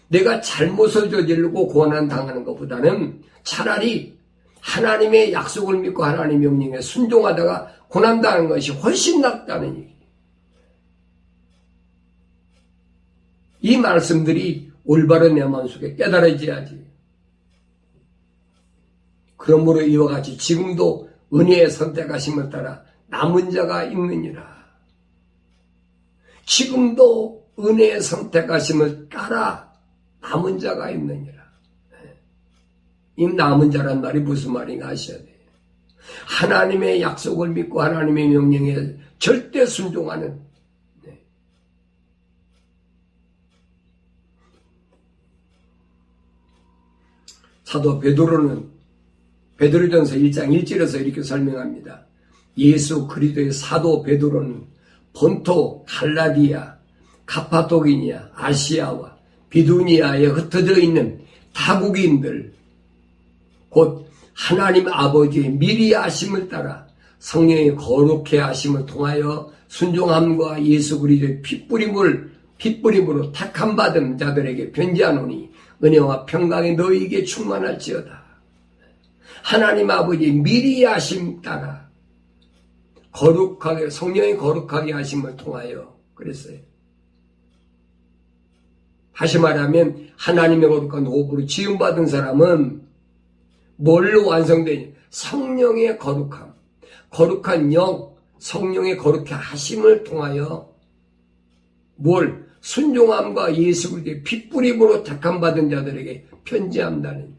내가 잘못을 저지르고 고난당하는 것보다는 차라리 하나님의 약속을 믿고 하나님의 명령에 순종하다가 고난당하는 것이 훨씬 낫다는 얘기예요. 이 말씀들이 올바른 내 마음속에 깨달아져야지. 그러므로 이와 같이 지금도 은혜의 선택하심을 따라 남은 자가 있느니라. 지금도 은혜의 선택하심을 따라 남은 자가 있느니라. 이 남은 자란 말이 무슨 말인가 아셔야 돼요. 하나님의 약속을 믿고 하나님의 명령에 절대 순종하는 사도 베드로는 베드로전서 1장 1절에서 이렇게 설명합니다. 예수 그리스도의 사도 베드로는 본토, 갈라디아, 가파도기니아, 아시아와 비두니아에 흩어져 있는 타국인들 곧 하나님 아버지의 미리 하심을 따라 성령의 거룩해 하심을 통하여 순종함과 예수 그리스도의 핏뿌림으로 택함 받은 자들에게 편지하노니 은혜와 평강이 너희에게 충만할지어다. 하나님 아버지의 미리 하심 따라 거룩하게 성령의 거룩하게 하심을 통하여 그랬어요. 다시 말하면 하나님의 거룩한 호흡으로 지음받은 사람은 뭘로 완성되니? 성령의 거룩함, 거룩한 영, 성령의 거룩해 하심을 통하여 뭘? 순종함과 예수 그리스도의 핏뿌림으로 택함 받은 자들에게 편지한다는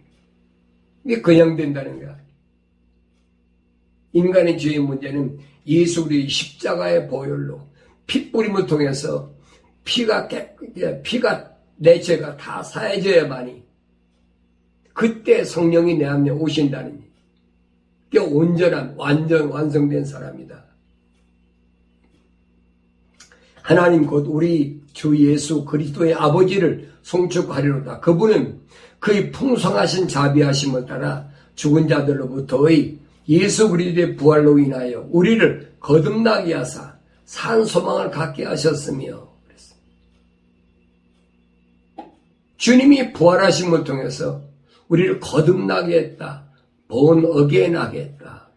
이게 그냥 된다는 거야. 인간의 죄의 문제는 예수 그리스도의 십자가의 보혈로 핏뿌림을 통해서 피가 내 죄가 다 사해져야만이 그때 성령이 내 안에 오신다는 게 온전한 완성된 사람이다. 하나님 곧 우리 주 예수 그리스도의 아버지를 송축하리로다. 그분은 그의 풍성하신 자비하심을 따라 죽은 자들로부터의 예수 그리스도의 부활로 인하여 우리를 거듭나게 하사 산 소망을 갖게 하셨으며 주님이 부활하심을 통해서 우리를 거듭나게 했다. born again 하게 했다.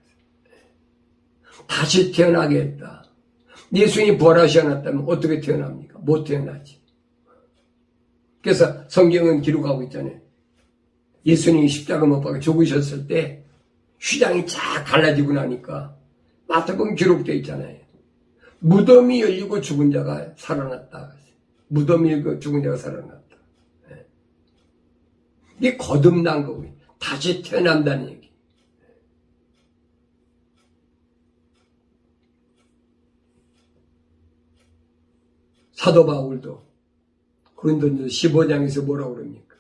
다시 태어나게 했다. 예수님이 부활하지 않았다면 어떻게 태어납니까? 못 태어나지. 그래서 성경은 기록하고 있잖아요. 예수님이 십자가 못 박아 죽으셨을 때 휘장이 쫙 갈라지고 나니까 마태복음 기록되어 있잖아요. 무덤이 열리고 죽은 자가 살아났다. 무덤이 열리고 죽은 자가 살아났다. 이게 거듭난 거고요. 다시 태어난다는 얘기. 사도 바울도 고린도전서 15장에서 뭐라고 그럽니까?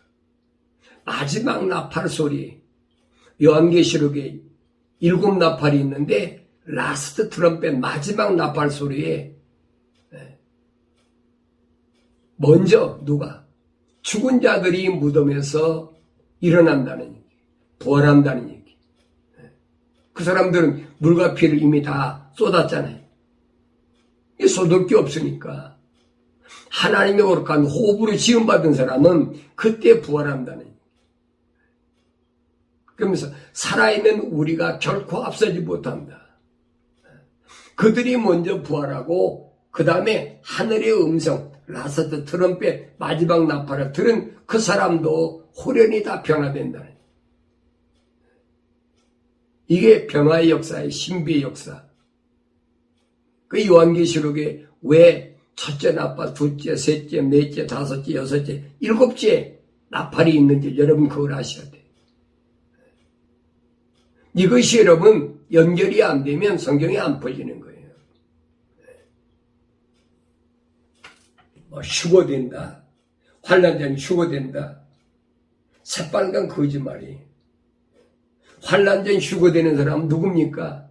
마지막 나팔 소리, 요한계시록에 7 나팔이 있는데 라스트 트럼펫 마지막 나팔 소리에 먼저 누가? 죽은 자들이 무덤에서 일어난다는 얘기, 부활한다는 얘기. 그 사람들은 물과 피를 이미 다 쏟았잖아요. 이 쏟을 게 없으니까 하나님의 거룩한 호흡으로 지음받은 사람은 그때 부활한다는 얘기. 그러면서 살아있는 우리가 결코 앞서지 못한다. 그들이 먼저 부활하고 그 다음에 하늘의 음성, 라스트 트럼펫 마지막 나팔을 들은 그 사람도 호련히 다 변화된다는 이게 변화의 역사의 신비의 역사. 그 요한계시록에 왜 첫째 나팔, 둘째, 셋째, 넷째, 다섯째, 여섯째, 일곱째 나팔이 있는지 여러분 그걸 아셔야 돼요. 이것이 여러분 연결이 안 되면 성경이 안 퍼지는 거예요. 뭐 휴거된다. 환난된 휴거된다. 새빨간 거짓말이. 환난된 휴거되는 사람은 누굽니까?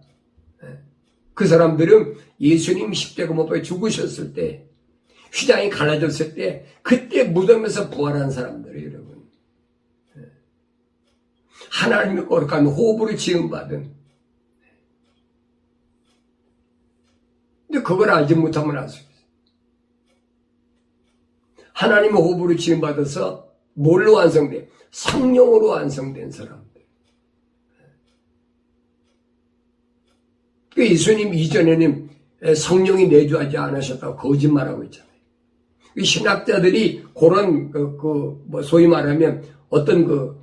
그 사람들은 예수님 십자가 못 박혀 죽으셨을 때, 휘장이 갈라졌을 때, 그때 무덤에서 부활한 사람들이에요, 여러분. 하나님의 거룩한 호흡으로 지음받은. 근데 그걸 알지 못하면 알 수 있어요. 하나님의 호흡으로 지음받아서 뭘로 완성돼? 성령으로 완성된 사람들. 예수님 이전에는 성령이 내주하지 않으셨다고 거짓말하고 있잖아요. 신학자들이 그런 소위 말하면 어떤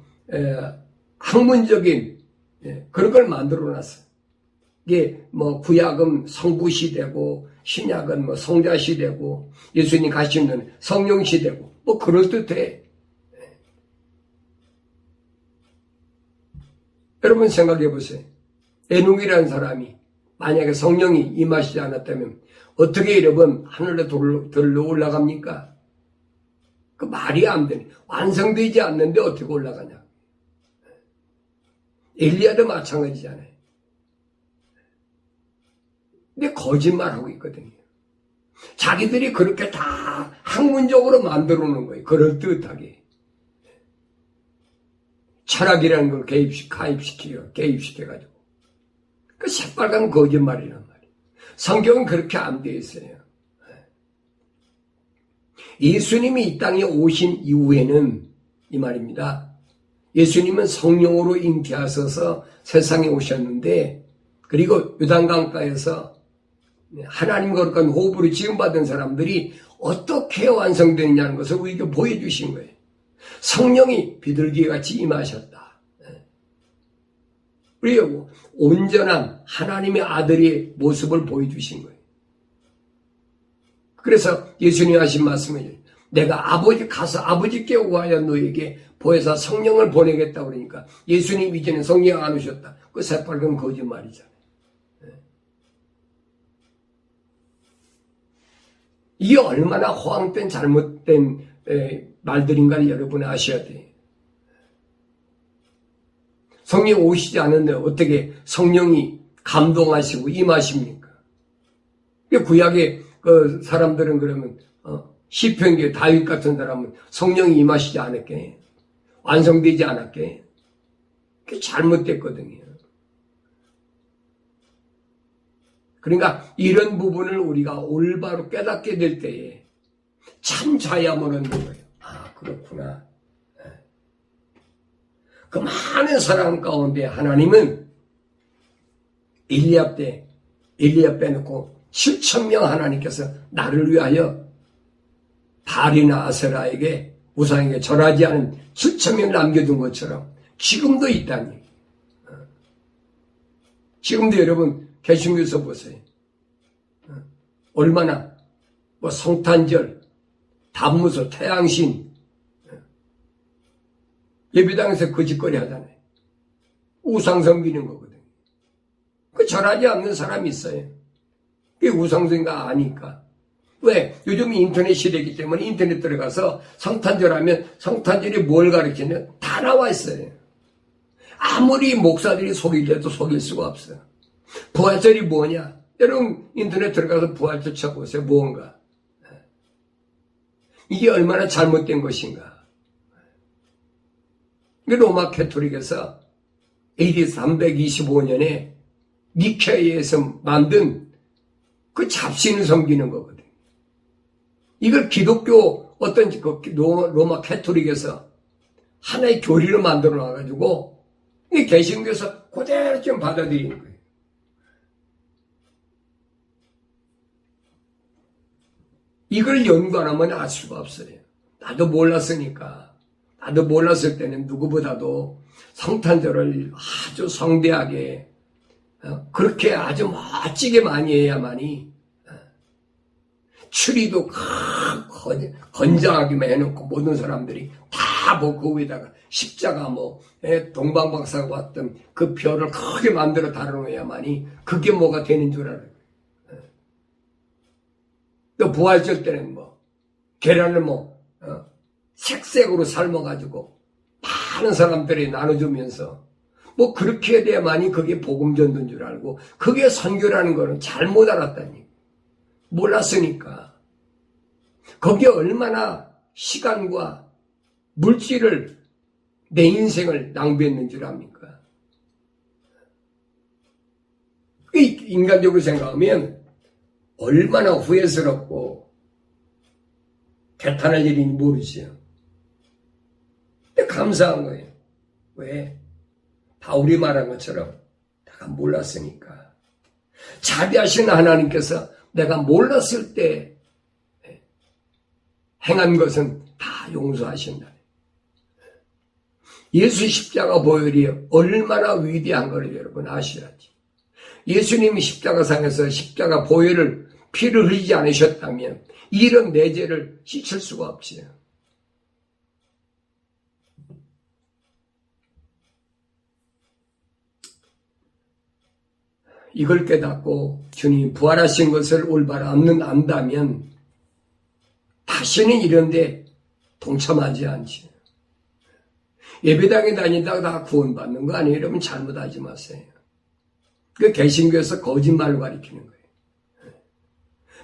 학문적인 그런 걸 만들어놨어요. 이게 뭐 구약은 성부 시대고 신약은 뭐 성자 시대고 예수님 가시는 성령 시대고 뭐 그럴듯해. 여러분 생각해 보세요. 에녹이라는 사람이 만약에 성령이 임하시지 않았다면 어떻게 여러분 하늘로 들러 올라갑니까? 그 말이 안 되네. 완성되지 않는데 어떻게 올라가냐. 엘리야도 마찬가지잖아요. 근데 거짓말하고 있거든요. 자기들이 그렇게 다 학문적으로 만들어 놓은 거예요. 그럴듯하게. 철학이라는 걸 개입시켜가지고. 그 새빨간 거짓말이란 말이에요. 성경은 그렇게 안 되어 있어요. 예수님이 이 땅에 오신 이후에는 이 말입니다. 예수님은 성령으로 잉태하셔서 세상에 오셨는데 그리고 요단강가에서 하나님 거룩한 호흡으로 지음받은 사람들이 어떻게 완성되느냐는 것을 우리에게 보여주신 거예요. 성령이 비둘기같이 임하셨다. 그리고 온전한 하나님의 아들의 모습을 보여주신 거예요. 그래서 예수님이 하신 말씀은 내가 가서 아버지께 오하여 너에게 보혜사 성령을 보내겠다 그러니까 예수님 이전에 성령 안 오셨다. 그 새빨간 거짓말이잖아요. 이게 얼마나 허황된 잘못된 말들인가를 여러분이 아셔야 돼요. 성령 오시지 않은데 어떻게 성령이 감동하시고 임하십니까? 구약의 그 사람들은 그러면 시편기의 다윗 같은 사람은 성령이 임하시지 않았게 완성되지 않았게 그게 잘못됐거든요. 그러니까 이런 부분을 우리가 올바로 깨닫게 될 때에 참 자야만 얻는 거예요. 아 그렇구나. 그 많은 사람 가운데 하나님은 엘리야 빼놓고 7,000명 하나님께서 나를 위하여 바알이나 아세라에게 우상에게 절하지 않은 7,000명 남겨둔 것처럼 지금도 있다니. 지금도 여러분 개신교에서 보세요. 얼마나 뭐 성탄절, 단무소, 태양신 예배당에서 거짓거리 하잖아요. 우상 섬기는 거거든요. 그 절하지 않는 사람이 있어요. 그게 우상성가 아니까. 왜? 요즘 인터넷 시대이기 때문에 인터넷 들어가서 성탄절 하면 성탄절이 뭘 가르치냐? 다 나와 있어요. 아무리 목사들이 속이려도 속일 수가 없어요. 부활절이 뭐냐? 여러분 인터넷 들어가서 부활절 쳐보세요. 뭔가. 이게 얼마나 잘못된 것인가. 로마 캐토릭에서 AD 325년에 니케아에서 만든 그 잡신을 섬기는 거거든요. 이걸 기독교 어떤 로마 캐토릭에서 하나의 교리를 만들어 놔가지고 이 개신교에서 그대로 좀 받아들이는 거예요. 이걸 연구 안 하면 알 수가 없어요. 나도 몰랐으니까. 나도 몰랐을 때는 누구보다도 성탄절을 아주 성대하게 그렇게 아주 멋지게 많이 해야만이 추리도 건장하게만 해놓고 모든 사람들이 다 뭐 그 위에다가 십자가 동방박사가 왔던 그 별을 크게 만들어 달아놓아야만이 그게 뭐가 되는 줄 알아요. 또 부활절 때는 계란을 색색으로 삶아가지고 많은 사람들이 나눠주면서 그렇게 돼야만이 그게 복음 전도인 줄 알고 그게 선교라는 거는 잘못 알았다니. 몰랐으니까. 거기에 얼마나 시간과 물질을 내 인생을 낭비했는 줄 압니까? 인간적으로 생각하면 얼마나 후회스럽고 개탄할 일인지 모르지요. 근데 감사한 거예요. 왜? 바울이 말한 것처럼 내가 몰랐으니까. 자비하신 하나님께서 내가 몰랐을 때 행한 것은 다 용서하신다. 예수 십자가 보혈이 얼마나 위대한 걸 여러분 아셔야지. 예수님이 십자가상에서 십자가 보혈을 피를 흘리지 않으셨다면 이런 내 죄를 씻을 수가 없지요. 이걸 깨닫고 주님이 부활하신 것을 올바로 안다면 다시는 이런데 동참하지 않지. 예배당에 다니다가 다 구원받는 거 아니에요? 여러분 잘못하지 마세요. 그 개신교에서 거짓말로 가리키는 거예요.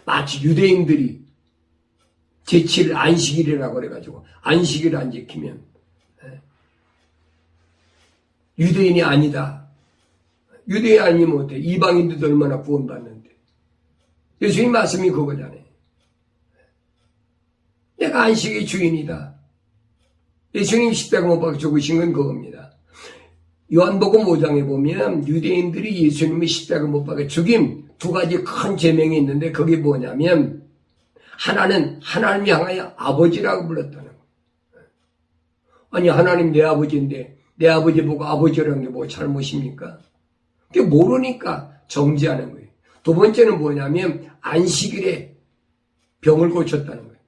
마치 유대인들이 제7일 안식일이라고 그래가지고 안식일 안 지키면 유대인이 아니다. 유대인 아니면 어때? 이방인들도 얼마나 구원받는데. 예수님 말씀이 그거잖아요. 내가 안식의 주인이다. 예수님 십자가 못 박혀 죽으신 건 그겁니다. 요한복음 5장에 보면 유대인들이 예수님의 십자가 못 박혀 죽임 두 가지 큰 제명이 있는데 그게 뭐냐면 하나는 하나님 향하여 아버지라고 불렀다는 거예요. 아니 하나님 내 아버지인데 내 아버지 보고 아버지라는 게 뭐 잘못입니까? 그게 모르니까 정지하는 거예요. 두 번째는 뭐냐면 안식일에 병을 고쳤다는 거예요.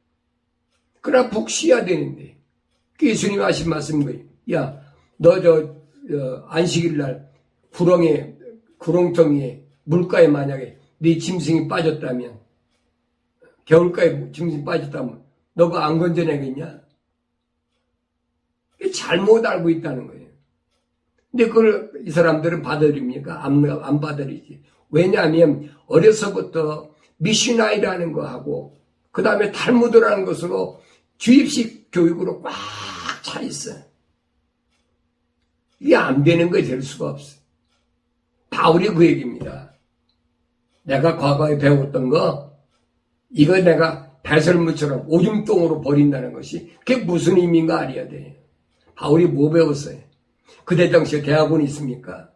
그러나 푹 쉬어야 되는데 예수님이 하신 말씀인 거예요. 야, 너 안식일 날 구렁텅이에 물가에 만약에 네 짐승이 빠졌다면 겨울가에 짐승이 빠졌다면 너가 안 건져내겠냐? 잘못 알고 있다는 거예요. 근데 그걸 이 사람들은 받아들입니까? 안 받아들이지. 왜냐하면 어려서부터 미시나이라는 거 하고 그 다음에 탈무드라는 것으로 주입식 교육으로 꽉 차 있어요. 이게 안 되는 거에 될 수가 없어. 바울이 그 얘기입니다. 내가 과거에 배웠던 거 이거 내가 배설물처럼 오줌똥으로 버린다는 것이 그게 무슨 의미인가 알아야 돼. 바울이 뭐 배웠어요? 그때 당시에 대학원이 있습니까?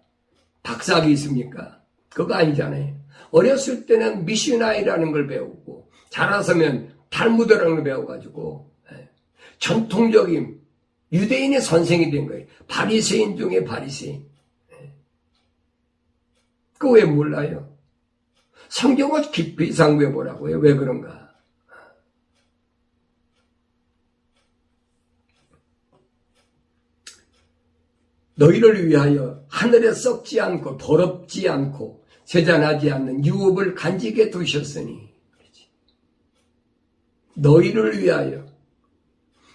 박사학위 있습니까? 그거 아니잖아요. 어렸을 때는 미시나이라는 걸 배우고 자라서면 탈무드라는 걸 배워가지고 전통적인 유대인의 선생이 된 거예요. 바리새인 중에 바리새인. 그거 왜 몰라요? 성경을 깊이 상고해 보라고요. 왜 그런가? 너희를 위하여 하늘에 썩지 않고 더럽지 않고 세잔하지 않는 유업을 간직해 두셨으니 너희를 위하여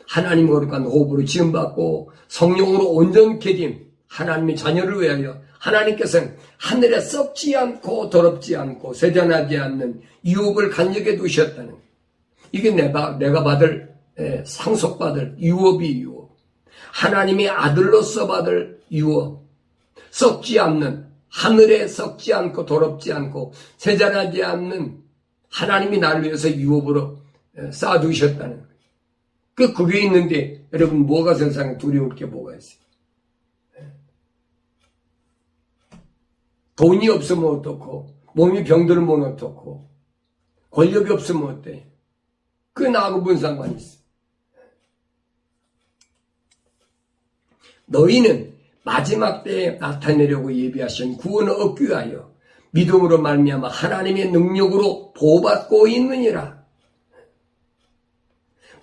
하나님 거룩한 호흡으로 지음받고 성령으로 온전케 됨 하나님의 자녀를 위하여 하나님께서는 하늘에 썩지 않고 더럽지 않고 세잔하지 않는 유업을 간직해 두셨다는 이게 내가 받을 상속받을 유업이 유업. 하나님의 아들로서 받을 유업. 썩지 않는 하늘에 썩지 않고 더럽지 않고 세잔하지 않는 하나님이 나를 위해서 유업으로 쌓아두셨다는 거예요. 그게 있는데 여러분 뭐가 세상에 두려울 게 뭐가 있어요? 돈이 없으면 어떻고 몸이 병들면 어떻고 권력이 없으면 어때? 그게 나하고 무슨 상관이 있어? 너희는 마지막 때에 나타내려고 예비하신 구원을 얻기 위하여 믿음으로 말미암아 하나님의 능력으로 보호받고 있느니라.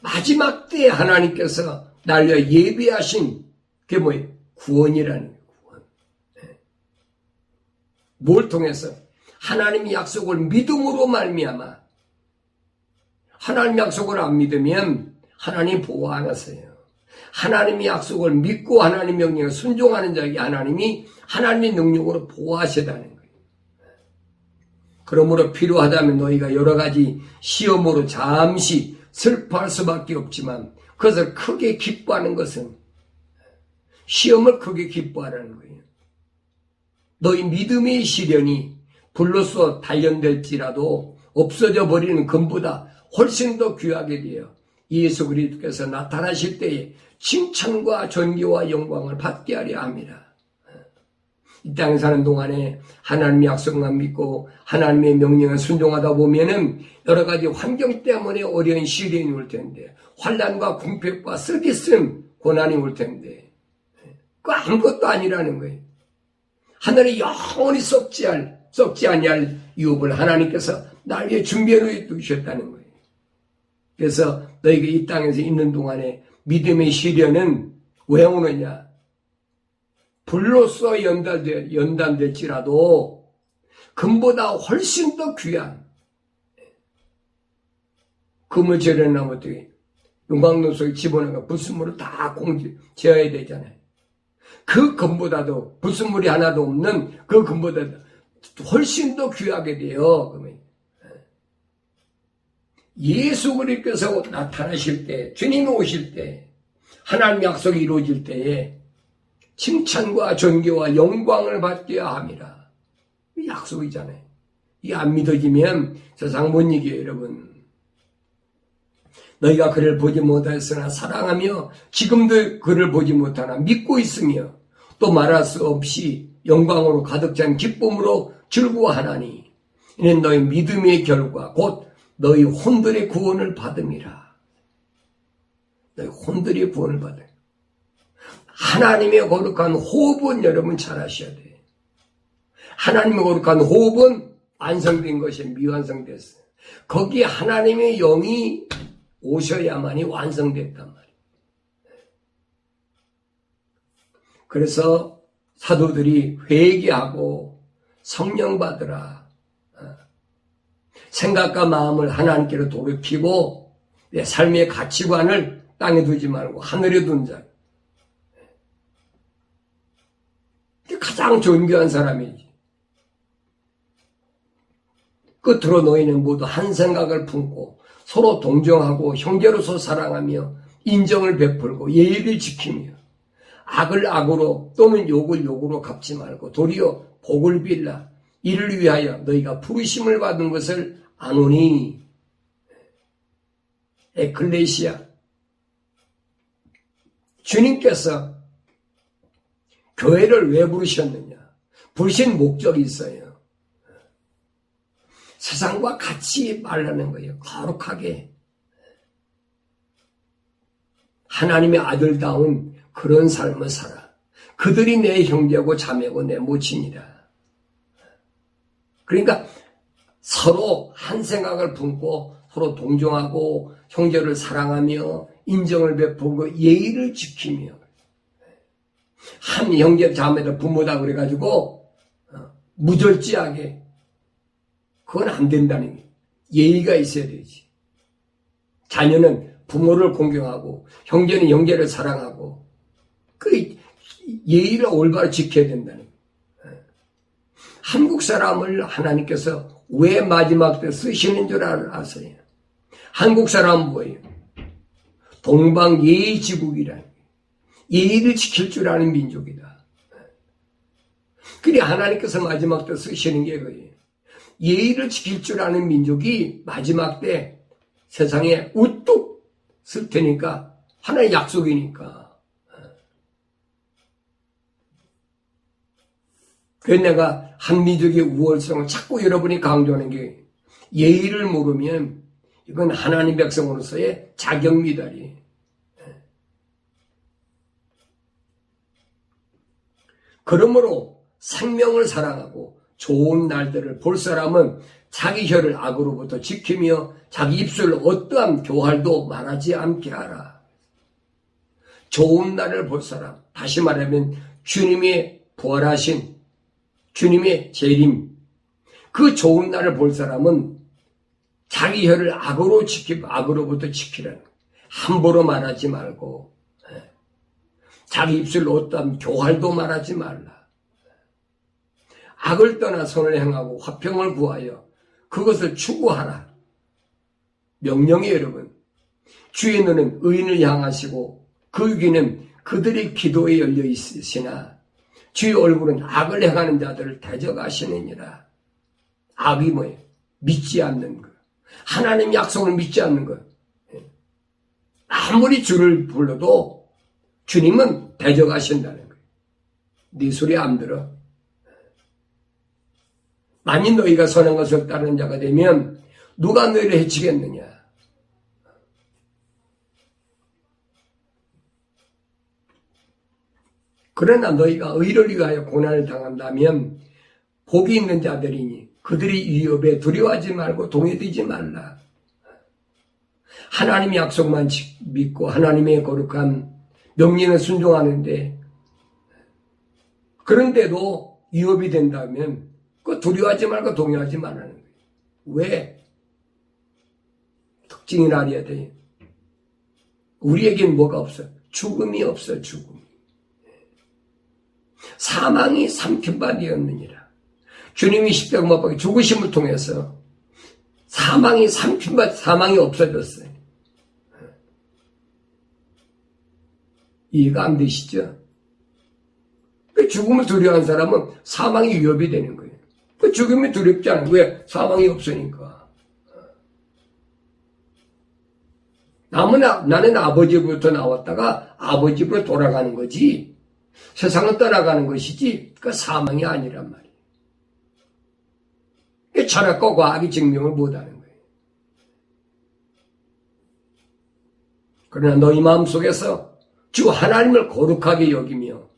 마지막 때에 하나님께서 날 위해 예비하신 그게 뭐예요? 구원이라는 거예요. 구원. 뭘 통해서? 하나님의 약속을 믿음으로 말미암아. 하나님 약속을 안 믿으면 하나님 보호 안 하세요. 하나님의 약속을 믿고 하나님 명령에 순종하는 자에게 하나님이 하나님의 능력으로 보호하시다는 거예요. 그러므로 필요하다면 너희가 여러 가지 시험으로 잠시 슬퍼할 수밖에 없지만 그것을 크게 기뻐하는 것은 시험을 크게 기뻐하라는 거예요. 너희 믿음의 시련이 불로써 단련될지라도 없어져 버리는 금보다 훨씬 더 귀하게 되어 예수 그리스도께서 나타나실 때에 칭찬과 존귀와 영광을 받게 하려 합니다. 이 땅에 사는 동안에 하나님의 약속만 믿고 하나님의 명령에 순종하다 보면은 여러 가지 환경 때문에 어려운 시련이 올 텐데, 환난과 궁핍과 쓰디쓴 고난이 올 텐데, 그 아무것도 아니라는 거예요. 하늘이 영원히 썩지 아니할 유업을 하나님께서 날 위해 준비해 두셨다는 거예요. 그래서 너희가 이 땅에서 있는 동안에 믿음의 시련은 왜 오느냐? 불로써 연단될지라도 금보다 훨씬 더 귀한 금을 재려면 어떻게 용광로 속에 집어넣어 불순물을 다 제어해야 되잖아요. 그 금보다도 불순물이 하나도 없는 그 금보다 훨씬 더 귀하게 돼요. 예수 그리스도께서 나타나실 때, 주님이 오실 때, 하나님 약속이 이루어질 때에 칭찬과 존귀와 영광을 받게 합니다. 이 약속이잖아요. 이게 안 믿어지면 세상 못 이겨요, 여러분. 너희가 그를 보지 못하였으나 사랑하며 지금도 그를 보지 못하나 믿고 있으며 또 말할 수 없이 영광으로 가득 찬 기쁨으로 즐거워하나니 이는 너희 믿음의 결과 곧 너희 혼들의 구원을 받음이라. 너희 혼들의 구원을 받아요. 하나님의 거룩한 호흡은 여러분 잘 아셔야 돼요. 하나님의 거룩한 호흡은 완성된 것이 미완성됐어요. 거기에 하나님의 영이 오셔야만이 완성됐단 말이에요. 그래서 사도들이 회개하고 성령 받으라. 생각과 마음을 하나님께로 돌이키고 내 삶의 가치관을 땅에 두지 말고 하늘에 둔 자. 가장 존귀한 사람이지. 끝으로 너희는 모두 한 생각을 품고 서로 동정하고 형제로서 사랑하며 인정을 베풀고 예의를 지키며 악을 악으로 또는 욕을 욕으로 갚지 말고 도리어 복을 빌라. 이를 위하여 너희가 부르심을 받은 것을 아노니. 에클레시아. 주님께서 교회를 왜 부르셨느냐? 부르신 목적이 있어요. 세상과 같이 말하는 거예요. 거룩하게. 하나님의 아들다운 그런 삶을 살아. 그들이 내 형제고 자매고 내 모친이라. 그러니까 서로 한 생각을 품고 서로 동정하고 형제를 사랑하며 인정을 베풀고 예의를 지키며 한 형제 자매들 부모다 그래가지고 무절제하게 그건 안 된다는 게 예의가 있어야 되지. 자녀는 부모를 공경하고 형제는 형제를 사랑하고 그 예의를 올바로 지켜야 된다는 거예요. 한국 사람을 하나님께서 왜 마지막 때 쓰시는 줄 아세요? 한국 사람은 뭐예요? 동방 예의지국이라는 거예요. 예의를 지킬 줄 아는 민족이다. 그래 하나님께서 마지막 때 쓰시는 게 그거예요. 예의를 지킬 줄 아는 민족이 마지막 때 세상에 우뚝 쓸 테니까 하나의 약속이니까. 그래서 내가 한 민족의 우월성을 자꾸 여러분이 강조하는 게 예의를 모르면 이건 하나님 백성으로서의 자격미달이에요. 그러므로 생명을 사랑하고 좋은 날들을 볼 사람은 자기 혀를 악으로부터 지키며 자기 입술로 어떠한 교활도 말하지 않게 하라. 좋은 날을 볼 사람, 다시 말하면 주님의 부활하신 주님의 재림, 그 좋은 날을 볼 사람은 자기 혀를 악으로부터 지키라는, 함부로 말하지 말고 자기 입술로 어떠한 교활도 말하지 말라. 악을 떠나 선을 행하고 화평을 구하여 그것을 추구하라. 명령이 여러분, 주의 눈은 의인을 향하시고 그 귀는 그들의 기도에 열려 있으시나 주의 얼굴은 악을 행하는 자들을 대적하시느니라. 악이 뭐예요? 믿지 않는 것. 하나님 약속을 믿지 않는 것. 아무리 주를 불러도 주님은 대적하신다는 거예요. 네 소리 안 들어. 만일 너희가 선한 것을 따르는 자가 되면 누가 너희를 해치겠느냐. 그러나 너희가 의를 위하여 고난을 당한다면 복이 있는 자들이니 그들이 위협에 두려워하지 말고 동요되지 말라. 하나님의 약속만 믿고 하나님의 거룩한 명령에 순종하는데, 그런데도 위협이 된다면 그 두려워하지 말고 동요하지 말라는 거예요. 왜? 특징을 알아야 돼요. 우리에겐 뭐가 없어? 죽음이 없어. 죽음. 사망이 삼킨 바 되었느니라. 주님이 십자가 못 박혀 죽으심을 통해서 사망이 삼킨 바, 사망이 없어졌어요. 이해가 안 되시죠? 죽음을 두려워하는 사람은 사망이 위협이 되는 거예요. 죽음이 두렵지 않아요. 왜? 사망이 없으니까. 나는 아버지부터 나왔다가 아버지로 돌아가는 거지, 세상을 떠나가는 것이지, 그러니까 사망이 아니란 말이에요. 철학과 과학이 증명을 못하는 거예요. 그러나 너희 마음속에서 주 하나님을 거룩하게 여기며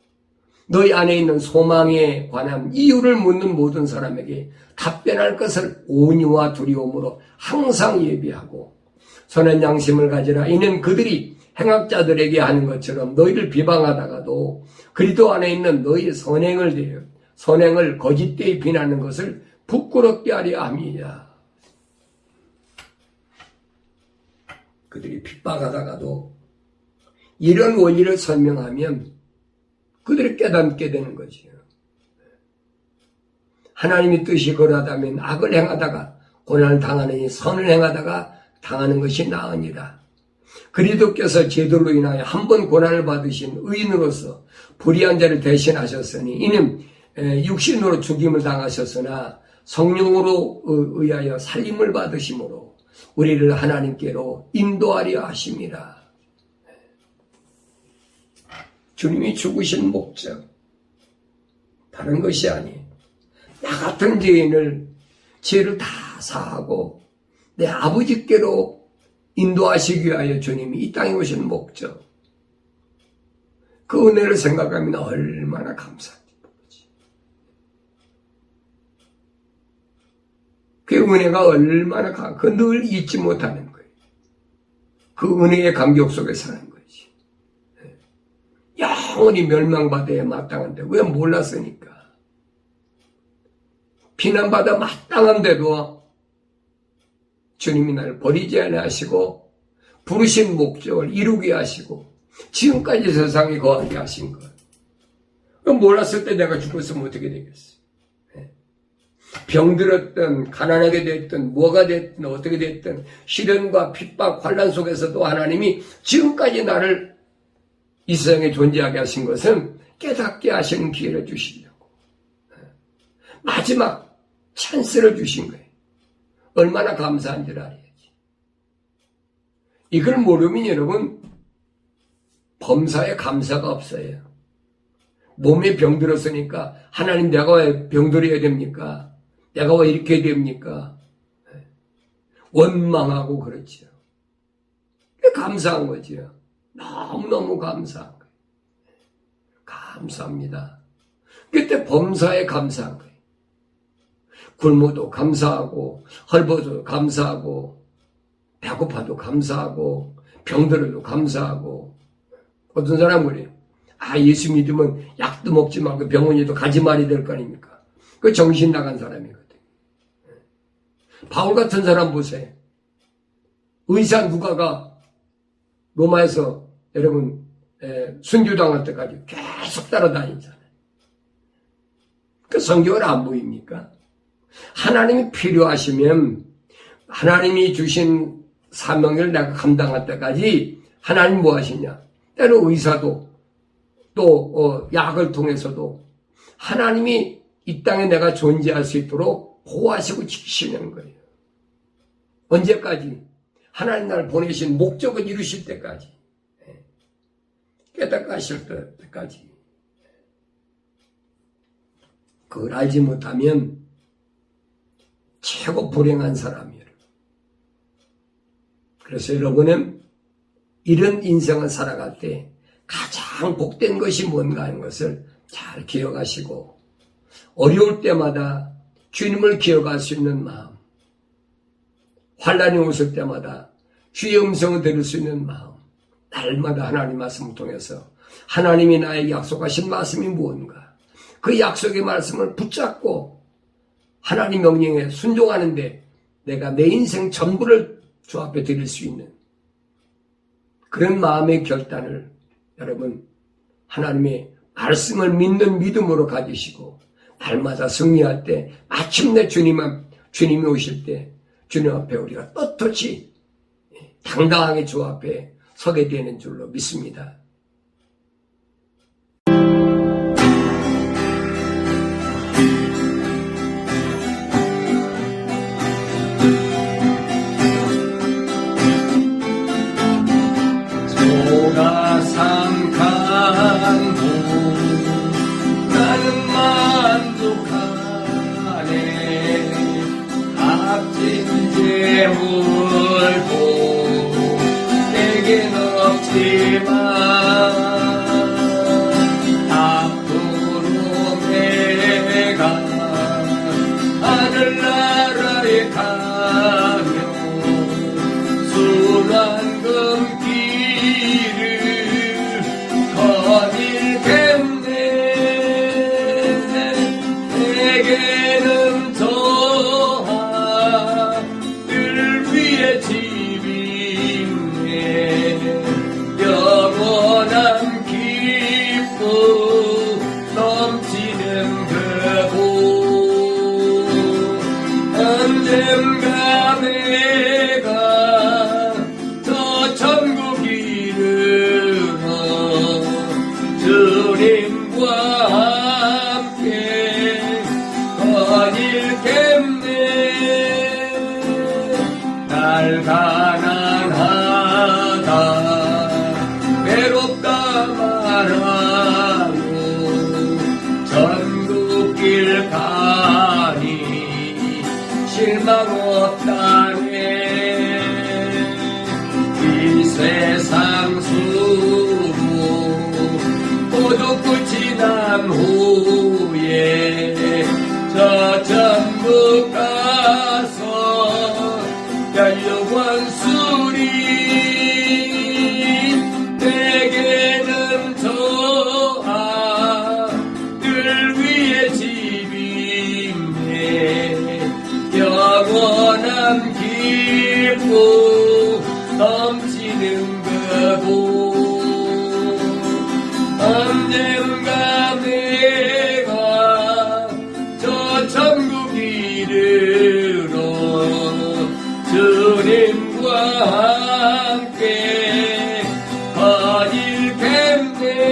너희 안에 있는 소망에 관한 이유를 묻는 모든 사람에게 답변할 것을 온유와 두려움으로 항상 예비하고 선한 양심을 가지라. 이는 그들이 행악자들에게 하는 것처럼 너희를 비방하다가도 그리스도 안에 있는 너희의 선행을 거짓되이 비난하는 것을 부끄럽게 하려 함이야. 그들이 핍박하다가도 이런 원리를 설명하면 그들이 깨닫게 되는 거지요. 하나님의 뜻이 그러하다면 악을 행하다가 고난을 당하느니 선을 행하다가 당하는 것이 나으니라. 그리스도께서 제도로 인하여 한 번 고난을 받으신 의인으로서 불의한 자를 대신하셨으니 이는 육신으로 죽임을 당하셨으나 성령으로 의하여 살림을 받으심으로 우리를 하나님께로 인도하려 하심이라. 주님이 죽으신 목적 다른 것이 아니에요. 나 같은 죄를 다 사하고 내 아버지께로 인도하시기 위하여 주님이 이 땅에 오신 목적, 그 은혜를 생각하면 얼마나 감사한지 모르지. 그 은혜가 얼마나 늘 잊지 못하는 거예요. 그 은혜의 감격 속에 사는 거지. 영원히 멸망받아야 마땅한데 왜 몰랐으니까. 비난받아 마땅한데도 주님이 나를 버리지 않아 하시고 부르신 목적을 이루게 하시고 지금까지 세상에 거하게 하신 것. 그럼 몰랐을 때 내가 죽었으면 어떻게 되겠어? 병들었든 가난하게 됐든 뭐가 됐든 어떻게 됐든 시련과 핍박 환난 속에서도 하나님이 지금까지 나를 이 세상에 존재하게 하신 것은 깨닫게 하시는 기회를 주시려고 마지막 찬스를 주신 거예요. 얼마나 감사한지를 알아야지. 이걸 모르면 여러분 범사에 감사가 없어요. 몸에 병들었으니까 하나님 내가 왜 병들어야 됩니까? 내가 왜 이렇게 됩니까? 원망하고 그렇죠. 감사한 거지요. 너무너무 감사한 거예요. 감사합니다. 그때 범사에 감사한 거예요. 굶어도 감사하고, 헐벗어도 감사하고, 배고파도 감사하고, 병들어도 감사하고. 어떤 사람은 그래요. 예수 믿으면 약도 먹지 말고 병원에도 가지 말이 될 거 아닙니까? 그 정신 나간 사람이거든요. 바울 같은 사람 보세요. 의사 누가가 로마에서 여러분 순교당할 때까지 계속 따라다니잖아요. 그 성경을 안 보입니까? 하나님이 필요하시면 하나님이 주신 사명을 내가 감당할 때까지 하나님 뭐 하시냐? 때로 의사도 또 약을 통해서도 하나님이 이 땅에 내가 존재할 수 있도록 보호하시고 지키시는 거예요. 언제까지? 하나님 나를 보내신 목적을 이루실 때까지. 깨닫하실 때까지. 그걸 알지 못하면 최고 불행한 사람이에요. 그래서 여러분은 이런 인생을 살아갈 때 가장 복된 것이 뭔가 하는 것을 잘 기억하시고 어려울 때마다 주님을 기억할 수 있는 마음, 환난이 오실 때마다 주의 음성을 들을 수 있는 마음, 날마다 하나님 말씀을 통해서 하나님이 나에게 약속하신 말씀이 무언가, 그 약속의 말씀을 붙잡고 하나님 명령에 순종하는데 내가 내 인생 전부를 주 앞에 드릴 수 있는 그런 마음의 결단을 여러분 하나님의 말씀을 믿는 믿음으로 가지시고 날마다 승리할 때 마침내 주님이 오실 때 주님 앞에 우리가 떳떳이 당당하게 주 앞에 서게 되는 줄로 믿습니다. 소가 삼간도 나는 만족하네. 값진 재물도 내겐 없지만 앞으로 내가 하늘나라에 가면 순환 금길을 거닐겠네. 내게는 저하늘 위에 집이 있네. 영원한 기쁨 넘치는 그곳. 언젠가 내가 저 천국 이르러 주님과 함께 거닐겠네. 날 가난하다 외롭다 말하고 전국길 가니 실망 없다네. 이 세상 수고 모두 끝이 난 후에 저 천국 가서 영원 수리. 내게는 저 하늘 위에 집이 있네. 영원한 기쁨 넘치는 그곳. 언젠가 내가 저 천국 이르러 주님과 함께 거닐겠네.